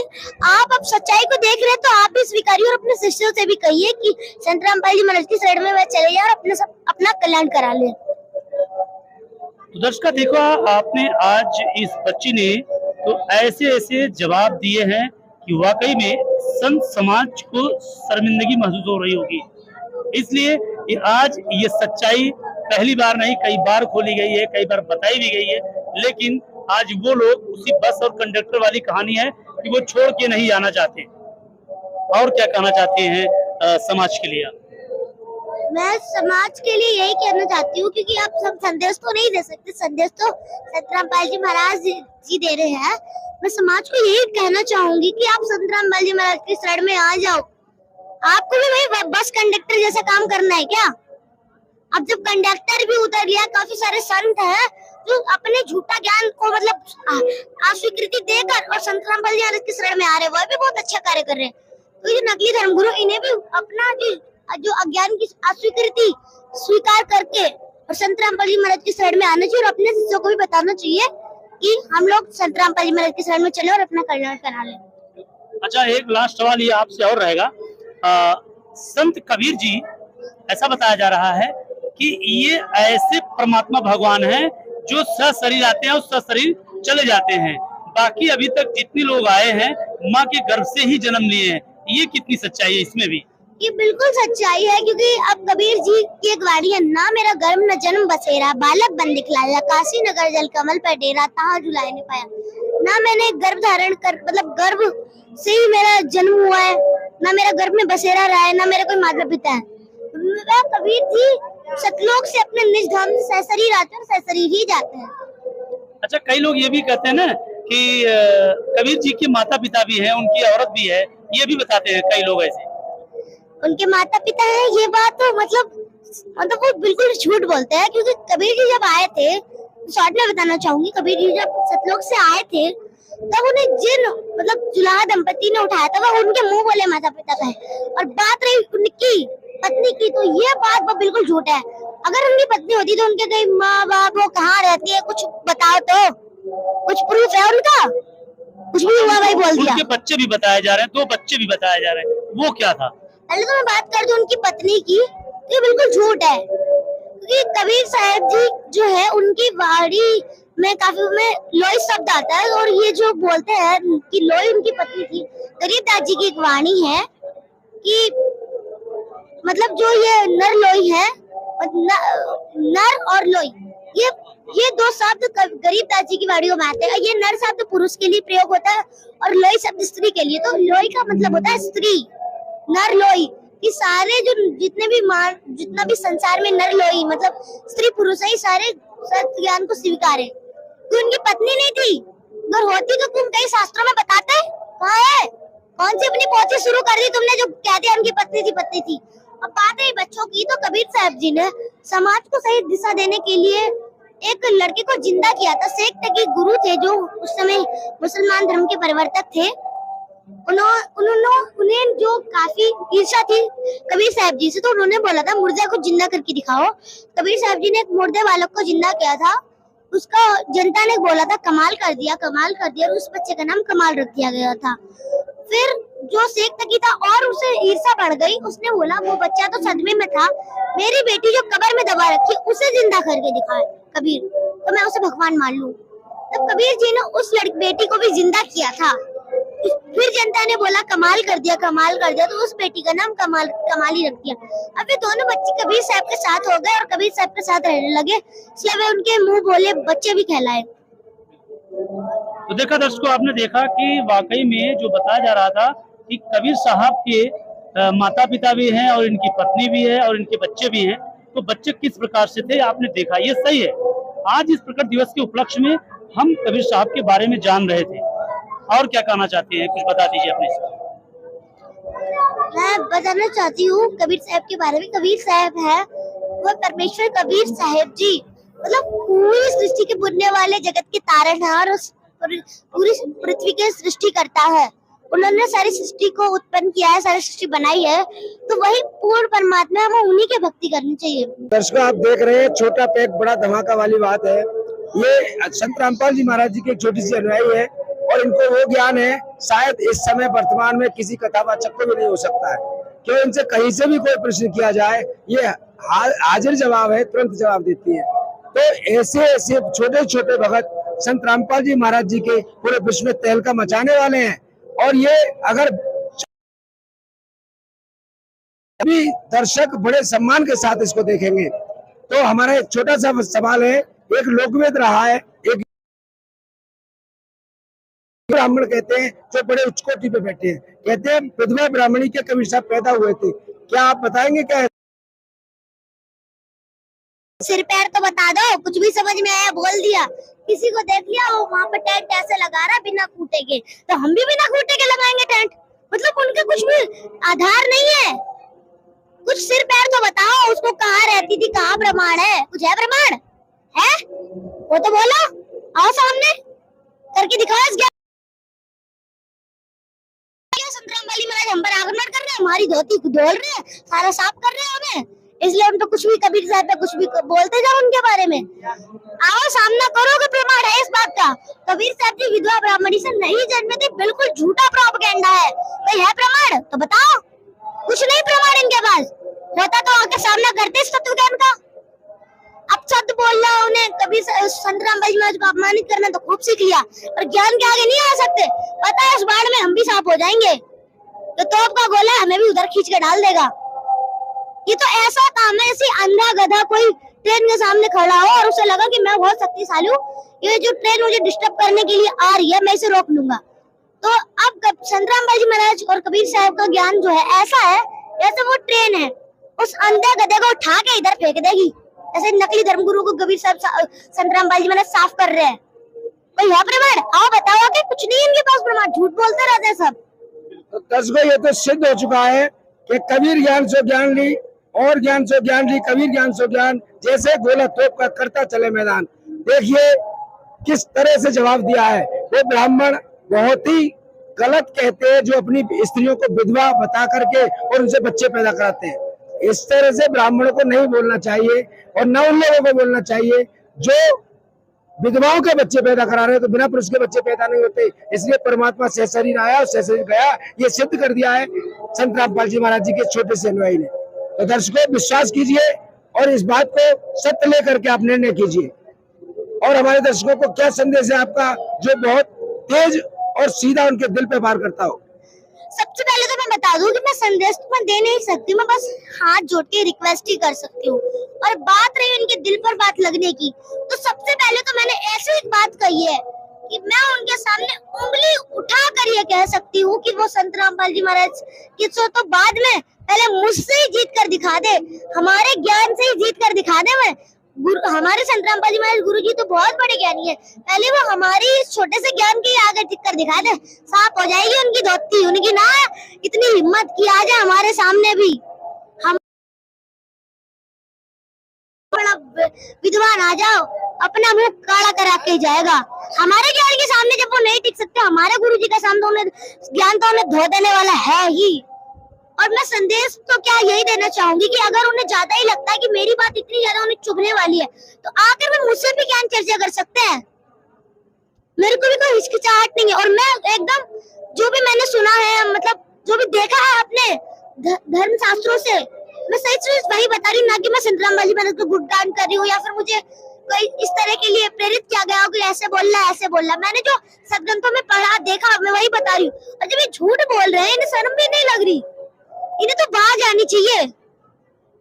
Speaker 1: आप अब सच्चाई को देख रहे हैं तो आप भी स्वीकारिए और अपने शिष्यों से भी कहिए कि संत रामपाल जी महाराज की शरण में वह चले जाए और अपना कल्याण करा ले।
Speaker 2: तो दर्शकों देखो, आपने आज इस बच्ची ने तो ऐसे ऐसे जवाब दिए हैं कि वाकई में संत समाज को शर्मिंदगी महसूस हो रही होगी। इसलिए कि आज ये सच्चाई पहली बार नहीं, कई बार खोली गई है, कई बार बताई भी गई है, लेकिन आज वो लोग उसी बस और कंडक्टर वाली कहानी है कि वो छोड़ के नहीं आना चाहते। और क्या कहना चाहते हैं समाज के लिए आप?
Speaker 1: मैं समाज के लिए यही कहना चाहती हूँ, क्योंकि आप सब संदेश तो नहीं दे सकते, संदेश तो संत रामपाल जी महाराज जी दे रहे हैं। मैं समाज को यही कहना चाहूंगी कि आप संत रामपाल जी महाराज की शरण में आ जाओ। आपको भी भाई बस कंडक्टर जैसा काम करना है क्या? अब जब कंडक्टर भी उतर गया, काफी सारे संत हैं जो अपने झूठा ज्ञान को मतलब अस्वीकृति देकर और संत रामपाल जी महाराज की शरण में आ रहे, वह भी बहुत अच्छा कार्य कर रहे हैं। तो ये नकली धर्मगुरु, इन्हें भी अपना जो अज्ञान की अस्वीकृति स्वीकार करके और संत रामपाल जी महाराज की शरण में आना चाहिए और अपने शिष्यों को भी बताना चाहिए कि हम लोग संत रामपाल जी महाराज की शरण में चले और अपना कल्याण करा लें।
Speaker 2: अच्छा, एक लास्ट सवाल ये आपसे और रहेगा। संत कबीर जी, ऐसा बताया जा रहा है कि ये ऐसे परमात्मा भगवान हैं जो सशरीर आते हैं और सशरीर चले जाते हैं। बाकी अभी तक जितने लोग आए हैं माँ के गर्भ से ही जन्म लिए हैं। ये कितनी सच्चाई है इसमें भी?
Speaker 1: ये बिल्कुल सच्चाई है, क्योंकि अब कबीर जी की एक वाणी है, ना मेरा गर्भ न जन्म बसेरा, बालक बन दिखलाया, काशी नगर जल कमल पर डेरा, तहाँ झुलाए ने पाया। ना मैंने गर्भ धारण कर मतलब गर्भ से ही मेरा जन्म हुआ है, ना मेरा गर्भ में बसेरा रहा है, ना मेरा कोई माता पिता है। कबीर जी सतलोक से अपने निज धाम से सशरीर आते हैं और सशरीर ही जाते हैं।
Speaker 2: अच्छा, कई लोग ये भी कहते हैं ना कि कबीर जी के माता पिता भी हैं, उनकी औरत भी है, ये भी बताते हैं कई लोग ऐसे।
Speaker 1: उनके माता पिता हैं, ये बात तो मतलब वो बिल्कुल झूठ बोलते हैं, क्योंकि कबीर जी जब आए थे, शॉर्ट में बताना चाहूंगी, कबीर जी जब सतलोक से आए थे तब उन्हें जिन मतलब जुलाहा दंपति ने उठाया था वह उनके मुंह बोले माता पिता का है। और बात रही उनकी पत्नी की, तो ये बात वो बिल्कुल झूठ है। अगर उनकी पत्नी होती तो उनके कई माँ बाप वो कहाँ रहती है, कुछ बताओ तो, कुछ प्रूफ है उनका? कुछ भी हुआ भाई बोल दिया।
Speaker 2: उनके बच्चे भी बताए जा रहे हैं, 2 बच्चे भी बताए जा रहे हैं, वो क्या था?
Speaker 1: पहले तो मैं बात कर दूं उनकी पत्नी की, तो ये बिल्कुल झूठ है, क्योंकि कबीर साहब जी जो है उनकी वाणी में काफी में लोई शब्द आता है, और ये जो बोलते हैं कि लोई उनकी पत्नी थी। गरीबदास जी की एक वाणी है कि मतलब जो ये नर लोई है, नर और लोई, ये 2 शब्द गरीबदास जी की वाणियों में आते हैं। ये नर शब्द पुरुष के लिए प्रयोग होता है और लोई शब्द स्त्री के लिए। तो लोई का मतलब होता है स्त्री, नर लोई। ये सारे जो जितना भी संसार में नर लोई मतलब स्त्री पुरुष है, सारे सत्य ज्ञान को स्वीकार है। तो उनकी पत्नी नहीं थी, अगर होती तो तुम कई शास्त्रों में बताते। कहाँ है? कौन सी अपनी पोथी शुरू कर दी तुमने जो कहते हैं उनकी पत्नी थी। अब बात है बच्चों की, तो कबीर साहब जी ने समाज को सही दिशा देने के लिए एक लड़के को जिंदा किया था। शेख तकी गुरु थे जो उस समय मुसलमान धर्म के परिवर्तक थे। उन्हें जो काफी ईर्ष्या थी कबीर साहब जी से, तो उन्होंने बोला था मुर्दा को जिंदा करके दिखाओ। कबीर साहब जी ने एक मुर्दे बालक को जिंदा किया था। उसका जनता ने बोला था कमाल कर दिया, और उस बच्चे का नाम कमाल रख दिया गया था। फिर जो शेख तकी था और उसे ईर्ष्या बढ़ गई, उसने बोला वो बच्चा तो सदमे में था, मेरी बेटी जो कब्र में दबा रखी उसे जिंदा करके दिखाए कबीर, तो मैं उसे भगवान मान लूं। तब कबीर जी ने उस बेटी को भी जिंदा किया था। फिर जनता ने बोला कमाल कर दिया, तो उस बेटी का नाम कमाली रख दिया। अब ये दोनों बच्चे कबीर साहब के साथ हो गए और कबीर साहब के साथ रहने लगे, इसलिए वे उनके मुंह बोले बच्चे भी कहलाए।
Speaker 2: तो देखा दर्शकों, आपने देखा कि वाकई में जो बताया जा रहा था कि कबीर साहब के माता पिता भी हैं और इनकी पत्नी भी है और इनके बच्चे भी हैं। तो बच्चे किस प्रकार से थे आपने देखा, ये सही है। आज इस प्रकट दिवस के उपलक्ष्य में हम कबीर साहब के बारे में जान रहे थे। और क्या कहना चाहते हैं, कुछ बता दीजिए अपने से।
Speaker 1: मैं बताना चाहती हूँ कबीर साहब के बारे में। कबीर साहब है वो परमेश्वर कबीर साहब जी, मतलब पूरी सृष्टि के बुनने वाले, जगत के तारनहार और पूरी पृथ्वी के सृष्टि करता है। उन्होंने सारी सृष्टि को उत्पन्न किया है, सारी सृष्टि बनाई है, तो वही पूर्ण परमात्मा है, हमें उन्हीं की भक्ति करनी चाहिए।
Speaker 3: दर्शकों, आप देख रहे हैं छोटा पैक बड़ा धमाका वाली बात है। ये संत रामपाल जी महाराज जी की एक छोटी सी अनुयायी है और इनको वो ज्ञान है शायद इस समय वर्तमान में किसी कथावाचक को भी नहीं हो सकता है, क्यों इनसे कहीं से भी कोई प्रश्न किया जाए ये हाजिर जवाब है, तुरंत जवाब देती है। तो ऐसे ऐसे छोटे छोटे भगत संत रामपाल जी महाराज जी के पूरे विश्व में तहलका मचाने वाले हैं। और ये अगर अभी दर्शक बड़े सम्मान के साथ इसको देखेंगे तो हमारा एक छोटा सा सवाल है। एक लोकवेद रहा है, एक ब्राह्मण कहते हैं जो बड़े उच्च कोटि पे बैठे हैं, कहते हैं विधवा ब्राह्मणी के कबीर साहब पैदा हुए थे। क्या आप बताएंगे क्या है?
Speaker 1: सिर पैर तो बता दो, कुछ भी समझ में आया बोल दिया। किसी को देख लिया वो वहाँ पर टेंट ऐसे लगा रहा बिना खूंटे के, तो हम भी बिना खूंटे के लगाएंगे टेंट। मतलब उनका कुछ भी आधार नहीं है। कुछ सिर पैर तो बताओ, उसको कहाँ रहती थी, कहाँ प्रमाण है? कुछ है प्रमाण है? वो तो बोलो, आओ सामने करके दिखाओ। संत रामपाल जी महाराज हम पर आक्रमण कर रहे हैं, हमारी धोती को धोल रहे हैं, सारा साफ कर रहे हैं हमें, इसलिए हम तो कुछ भी कबीर साहब पे कुछ भी बोलते जाओ उनके बारे में। आओ सामना करो कि प्रमाण है इस बात का। कबीर साहब जी विधवा ब्राह्मणी से नहीं जन्मे थे, बिल्कुल झूठा प्रोपेगेंडा है। कोई है प्रमाण तो बताओ। कुछ नहीं प्रमाण इनके पास, होता तो आके सामना करते इस तत्व ज्ञान का। अब शब्द बोल रहा उन्हें कबीर संत रामपाल जी महाराज को अपमानित करना तो खूब सीख लिया, पर ज्ञान के आगे नहीं आ सकते। पता है इस बाढ़ में हम भी साफ हो जाएंगे, तो तोप का गोला हमें भी उधर खींच के डाल देगा। ये तो ऐसा काम है, ऐसी अंधा गधा कोई ट्रेन के सामने खड़ा हो और उसे लगा कि मैं बहुत शक्तिशाली हूँ, ये जो ट्रेन मुझे डिस्टर्ब करने के लिए आ रही है मैं इसे रोक लूंगा। तो अब संत रामपाल जी महाराज और कबीर साहब का ज्ञान जो है ऐसा है, जैसे वो ट्रेन है, उस अंधे गधे को उठा के इधर फेंक देगी। ऐसे नकली धर्मगुरु को कबीर साहब संत रामपाल जी महाराज साफ कर रहे हैं। कोई है प्रमाण? आओ बताओ कि कुछ नहीं इनके पास प्रमाण, झूठ बोलते रहते हैं सब।
Speaker 3: तो दर्शकों, ये तो सिद्ध हो चुका है कि कबीर ज्ञान से ज्ञान ली और ज्ञान से ज्ञान ली, कबीर ज्ञान से ज्ञान, जैसे गोला तोप का करता चले मैदान। देखिए किस तरह से जवाब दिया है। वो ब्राह्मण बहुत ही गलत कहते हैं जो अपनी स्त्रियों को विधवा बता करके और उनसे बच्चे पैदा कराते हैं। इस तरह से ब्राह्मणों को नहीं बोलना चाहिए और न उन लोगों को बोलना चाहिए जो विधवाओं के बच्चे पैदा करा रहे हैं, तो बिना पुरुष के बच्चे पैदा नहीं होते। इसलिए परमात्मा सहशरीर आया और सहशरीर गया, ये सिद्ध कर दिया है संत रामपाल जी महाराज जी के छोटे से अनुयायी ने। तो दर्शकों, विश्वास कीजिए और इस बात को सत्य लेकर के आप निर्णय कीजिए। और हमारे दर्शकों को क्या संदेश है आपका जो बहुत तेज और सीधा उनके दिल पे वार करता हो?
Speaker 1: सबसे पहले तो मैं बता दूं कि मैं संदेश तो मैं दे नहीं सकती, मैं बस हाथ जोड़ के रिक्वेस्ट ही कर सकती हूँ। और बात रही उनके दिल पर बात लगने की, तो सबसे पहले तो मैंने ऐसी एक बात कही है कि मैं उनके सामने उंगली उठा कर ये कह सकती हूँ कि वो संत रामपाल जी महाराज की तो बाद में पहले मुझसे ही जीत कर दिखा दे, हमारे ज्ञान से ही जीत कर दिखा दे। मैं हमारे संत रामपाल जी महाराज गुरु जी तो बहुत बड़े ज्ञानी है, पहले वो हमारी छोटे से ज्ञान के आगे टिक कर दिखा दे, साफ हो जाएगी उनकी धोती। उनकी ना इतनी हिम्मत की आ जाए हमारे सामने भी, हम बड़ा विद्वान आ जाओ अपना मुंह काला करा के जाएगा। हमारे ज्ञान के सामने जब वो नहीं टिक सकते, हमारे गुरु जी के सामने उन्हें ज्ञान तो उन्हें धो देने वाला है ही। और मैं संदेश तो क्या यही देना चाहूंगी कि अगर उन्हें ज्यादा ही लगता है कि मेरी बात इतनी ज्यादा उन्हें चुभने वाली है, तो आकर मैं मुझसे भी ज्ञान चर्चा कर सकते हैं। मेरे को भी कोई हिचकिचाहट नहीं है और मैं एकदम जो भी मैंने सुना है, मतलब जो भी देखा है अपने धर्म शास्त्रों से, मैं सही से वही बता रही हूँ, ना कि मैं संत रामपाल जी महाराज को गुणगान कर रही हूँ या फिर मुझे कोई इस तरह के लिए प्रेरित किया गया हो कि ऐसे बोलना ऐसे बोलना। मैंने जो सदग्रंथों में पढ़ा देखा मैं वही बता रही हूँ। और जब ये झूठ बोल रहे हैं, इन्हें शर्म भी नहीं लग रही, इन्हें तो बाज आनी चाहिए।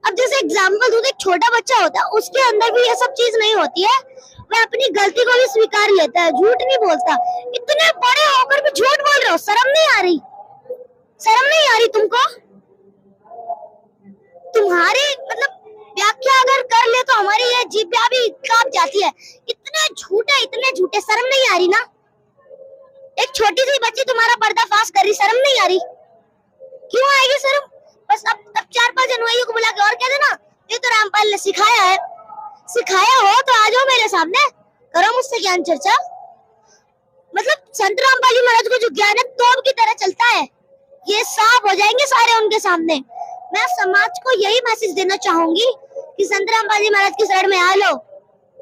Speaker 1: अब जैसे एग्जाम्पल दूं, एक छोटा बच्चा होता है, उसके अंदर भी ये सब चीज नहीं होती है, वह अपनी गलती को भी स्वीकार लेता है, झूठ नहीं बोलता। इतने बड़े होकर भी झूठ बोल रहे हो, शर्म नहीं आ रही? शर्म नहीं आ रही तुमको? तुम्हारे मतलब व्याख्या अगर कर ले तो हमारी ये जीभ्या भी कांप जाती है। इतने झूठे, शर्म नहीं आ रही ना? एक छोटी सी बच्ची तुम्हारा पर्दाफाश कर रही, शर्म नहीं आ रही? क्यों आएगी शर्म? बस अब 4-5 अनुयायियों को बुला के और कह देना ये तो रामपाल ने सिखाया है। सिखाया हो तो आ जाओ मेरे सामने, करो मुझसे ज्ञान चर्चा। मतलब संत रामपाल जी महाराज को जो ज्ञान है तोप की तरह चलता है, ये साफ हो जाएंगे सारे उनके सामने। मैं समाज को यही मैसेज देना चाहूंगी कि संत रामपाल जी महाराज की शरण में आ लो,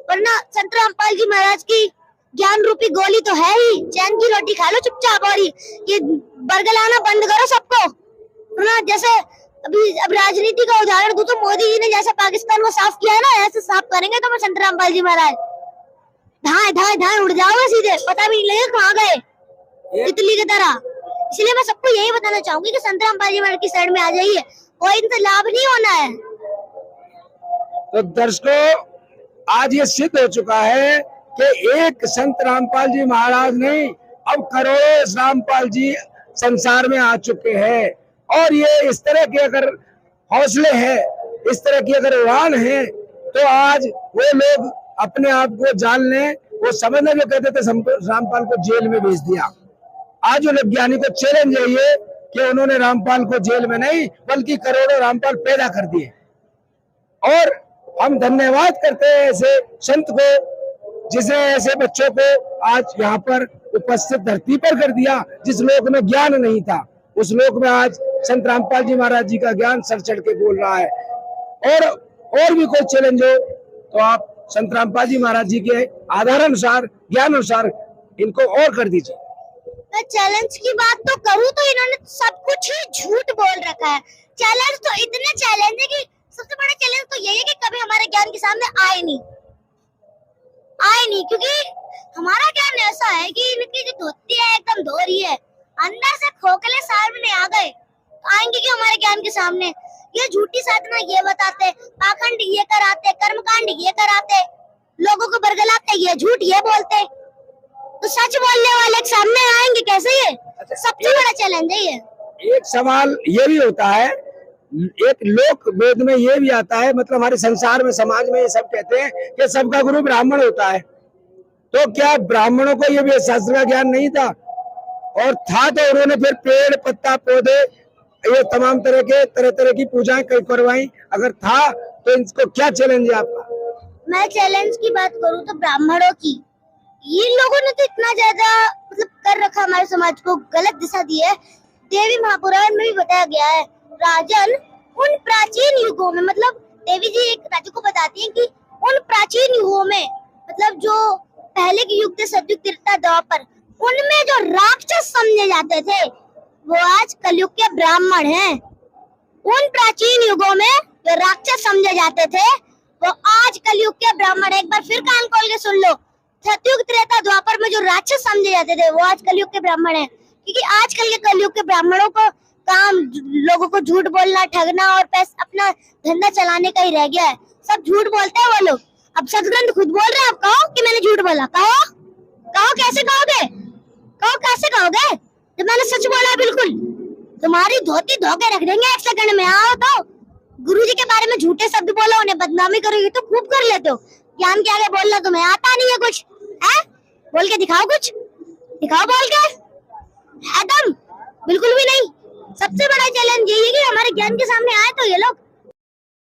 Speaker 1: वरना संत रामपाल जी महाराज की ज्ञान रूपी गोली तो है ही, चैन की रोटी खा लो चुपचाप। और ये बरगलाना बंद करो सबको, वरना जैसे अब राजनीति का उदाहरण दूं तो मोदी जी ने जैसे पाकिस्तान को साफ किया है ना, ऐसे साफ करेंगे तो मैं संत रामपाल जी महाराज धाए धाए धाए उड़ जाओगे सीधे, पता भी नहीं लगेगा कहाँ गए, तितली की तरह। इसलिए मैं सबको यही बताना चाहूंगी कि संत रामपाल जी महाराज की शरण में आ जाइए, कोई इनसे लाभ नहीं होना है।
Speaker 3: तो दर्शकों, आज ये सिद्ध हो चुका है कि एक संत रामपाल जी महाराज नहीं, अब करोड़ों रामपाल जी संसार में आ चुके हैं। और ये इस तरह के अगर हौसले हैं, इस तरह की अगर उड़ान है, तो आज वो लोग अपने आप को जान लें। वो समझना जो कहते थे रामपाल को जेल में भेज दिया, आज उन्हें ज्ञानी को चैलेंज है ये कि उन्होंने रामपाल को जेल में नहीं बल्कि करोड़ों रामपाल पैदा कर दिए। और हम धन्यवाद करते हैं ऐसे संत को जिसने ऐसे बच्चों को आज यहाँ पर उपस्थित धरती पर कर दिया। जिस लोक में ज्ञान नहीं था उस लोक में आज संत रामपाल जी महाराज जी का ज्ञान सर चढ़ के बोल रहा है। और भी कोई चैलेंज हो तो आप संत रामपाल जी महाराज जी के आधार अनुसार, ज्ञान अनुसार इनको और कर दीजिए।
Speaker 1: मैं चैलेंज की बात तो करूँ तो इन्होंने सब कुछ ही झूठ बोल रखा है। चैलेंज तो इतने चैलेंज है कि सबसे बड़ा चैलेंज तो यही है कि कभी हमारे ज्ञान के सामने आए नहीं, क्योंकि हमारा ज्ञान ऐसा है कि इनकी जो धोती है एकदम धोरी है, अंदर से खोखले सामने आ गए तो आएंगे कि हमारे ज्ञान के सामने। ये झूठी साधना ये बताते, पाखंड ये कराते, कर्मकांड ये कराते, लोगों को बरगलाते, ये झूठ ये बोलते, तो सच बोलने वाले के सामने आएंगे कैसे? ये सबसे बड़ा चैलेंज है। ये
Speaker 3: एक सवाल ये भी होता है, एक लोक वेद में ये भी आता है, मतलब हमारे संसार में, समाज में ये सब कहते हैं कि सबका गुरु ब्राह्मण होता है। तो क्या ब्राह्मणों को ये भी शास्त्र का ज्ञान नहीं था? और था तो उन्होंने फिर पेड़ पत्ता पौधे ये तमाम तरह की पूजाएं करवाई। अगर था तो इनको क्या चैलेंज है आपका?
Speaker 1: मैं चैलेंज की बात करूँ तो ब्राह्मणों की, ये लोगों ने तो इतना ज्यादा मतलब कर रखा, हमारे समाज को गलत दिशा दी है। देवी महापुराण में भी बताया गया है, राजन उन प्राचीन युगों में, मतलब देवी जी एक राजा को बताती हैं कि उन प्राचीन युगों में, मतलब जो पहले के युग थे, सतयुग, त्रेता, द्वापर, उनमें जो राक्षस समझे जाते थे वो आज कलयुग के ब्राह्मण हैं। उन प्राचीन युगों में जो राक्षस समझे जाते थे वो आज कलयुग के ब्राह्मण। एक बार फिर कान खोल के सुन लो, सतयुग, त्रेता, द्वापर में जो राक्षस समझे जाते थे वो आज कलयुग के ब्राह्मण हैं। क्योंकि आजकल के कलयुग के ब्राह्मणों को काम लोगों को झूठ बोलना, ठगना और पैसा अपना धंधा चलाने का ही रह गया है। सब झूठ बोलते हैं वो लोग। अब सदग्रंथ खुद बोल रहे हैं, आप कहो कि मैंने झूठ बोला, कहो कैसे कहोगे? कैसे कहोगे जब मैंने सच बोला है? बिल्कुल तुम्हारी धोती धोके रख देंगे 1 सेकंड में। आओ तो गुरुजी के बारे में झूठे शब्द बोलो, उन्हें बदनामी करोगे तो खूब कर लेते हो। ज्ञान के आगे बोलना तुम्हें आता नहीं है कुछ है? बोल के दिखाओ, कुछ दिखाओ बोल के, एकदम बिल्कुल भी नहीं। सबसे बड़ा चैलेंज यही है कि हमारे ज्ञान के सामने आए तो ये लोग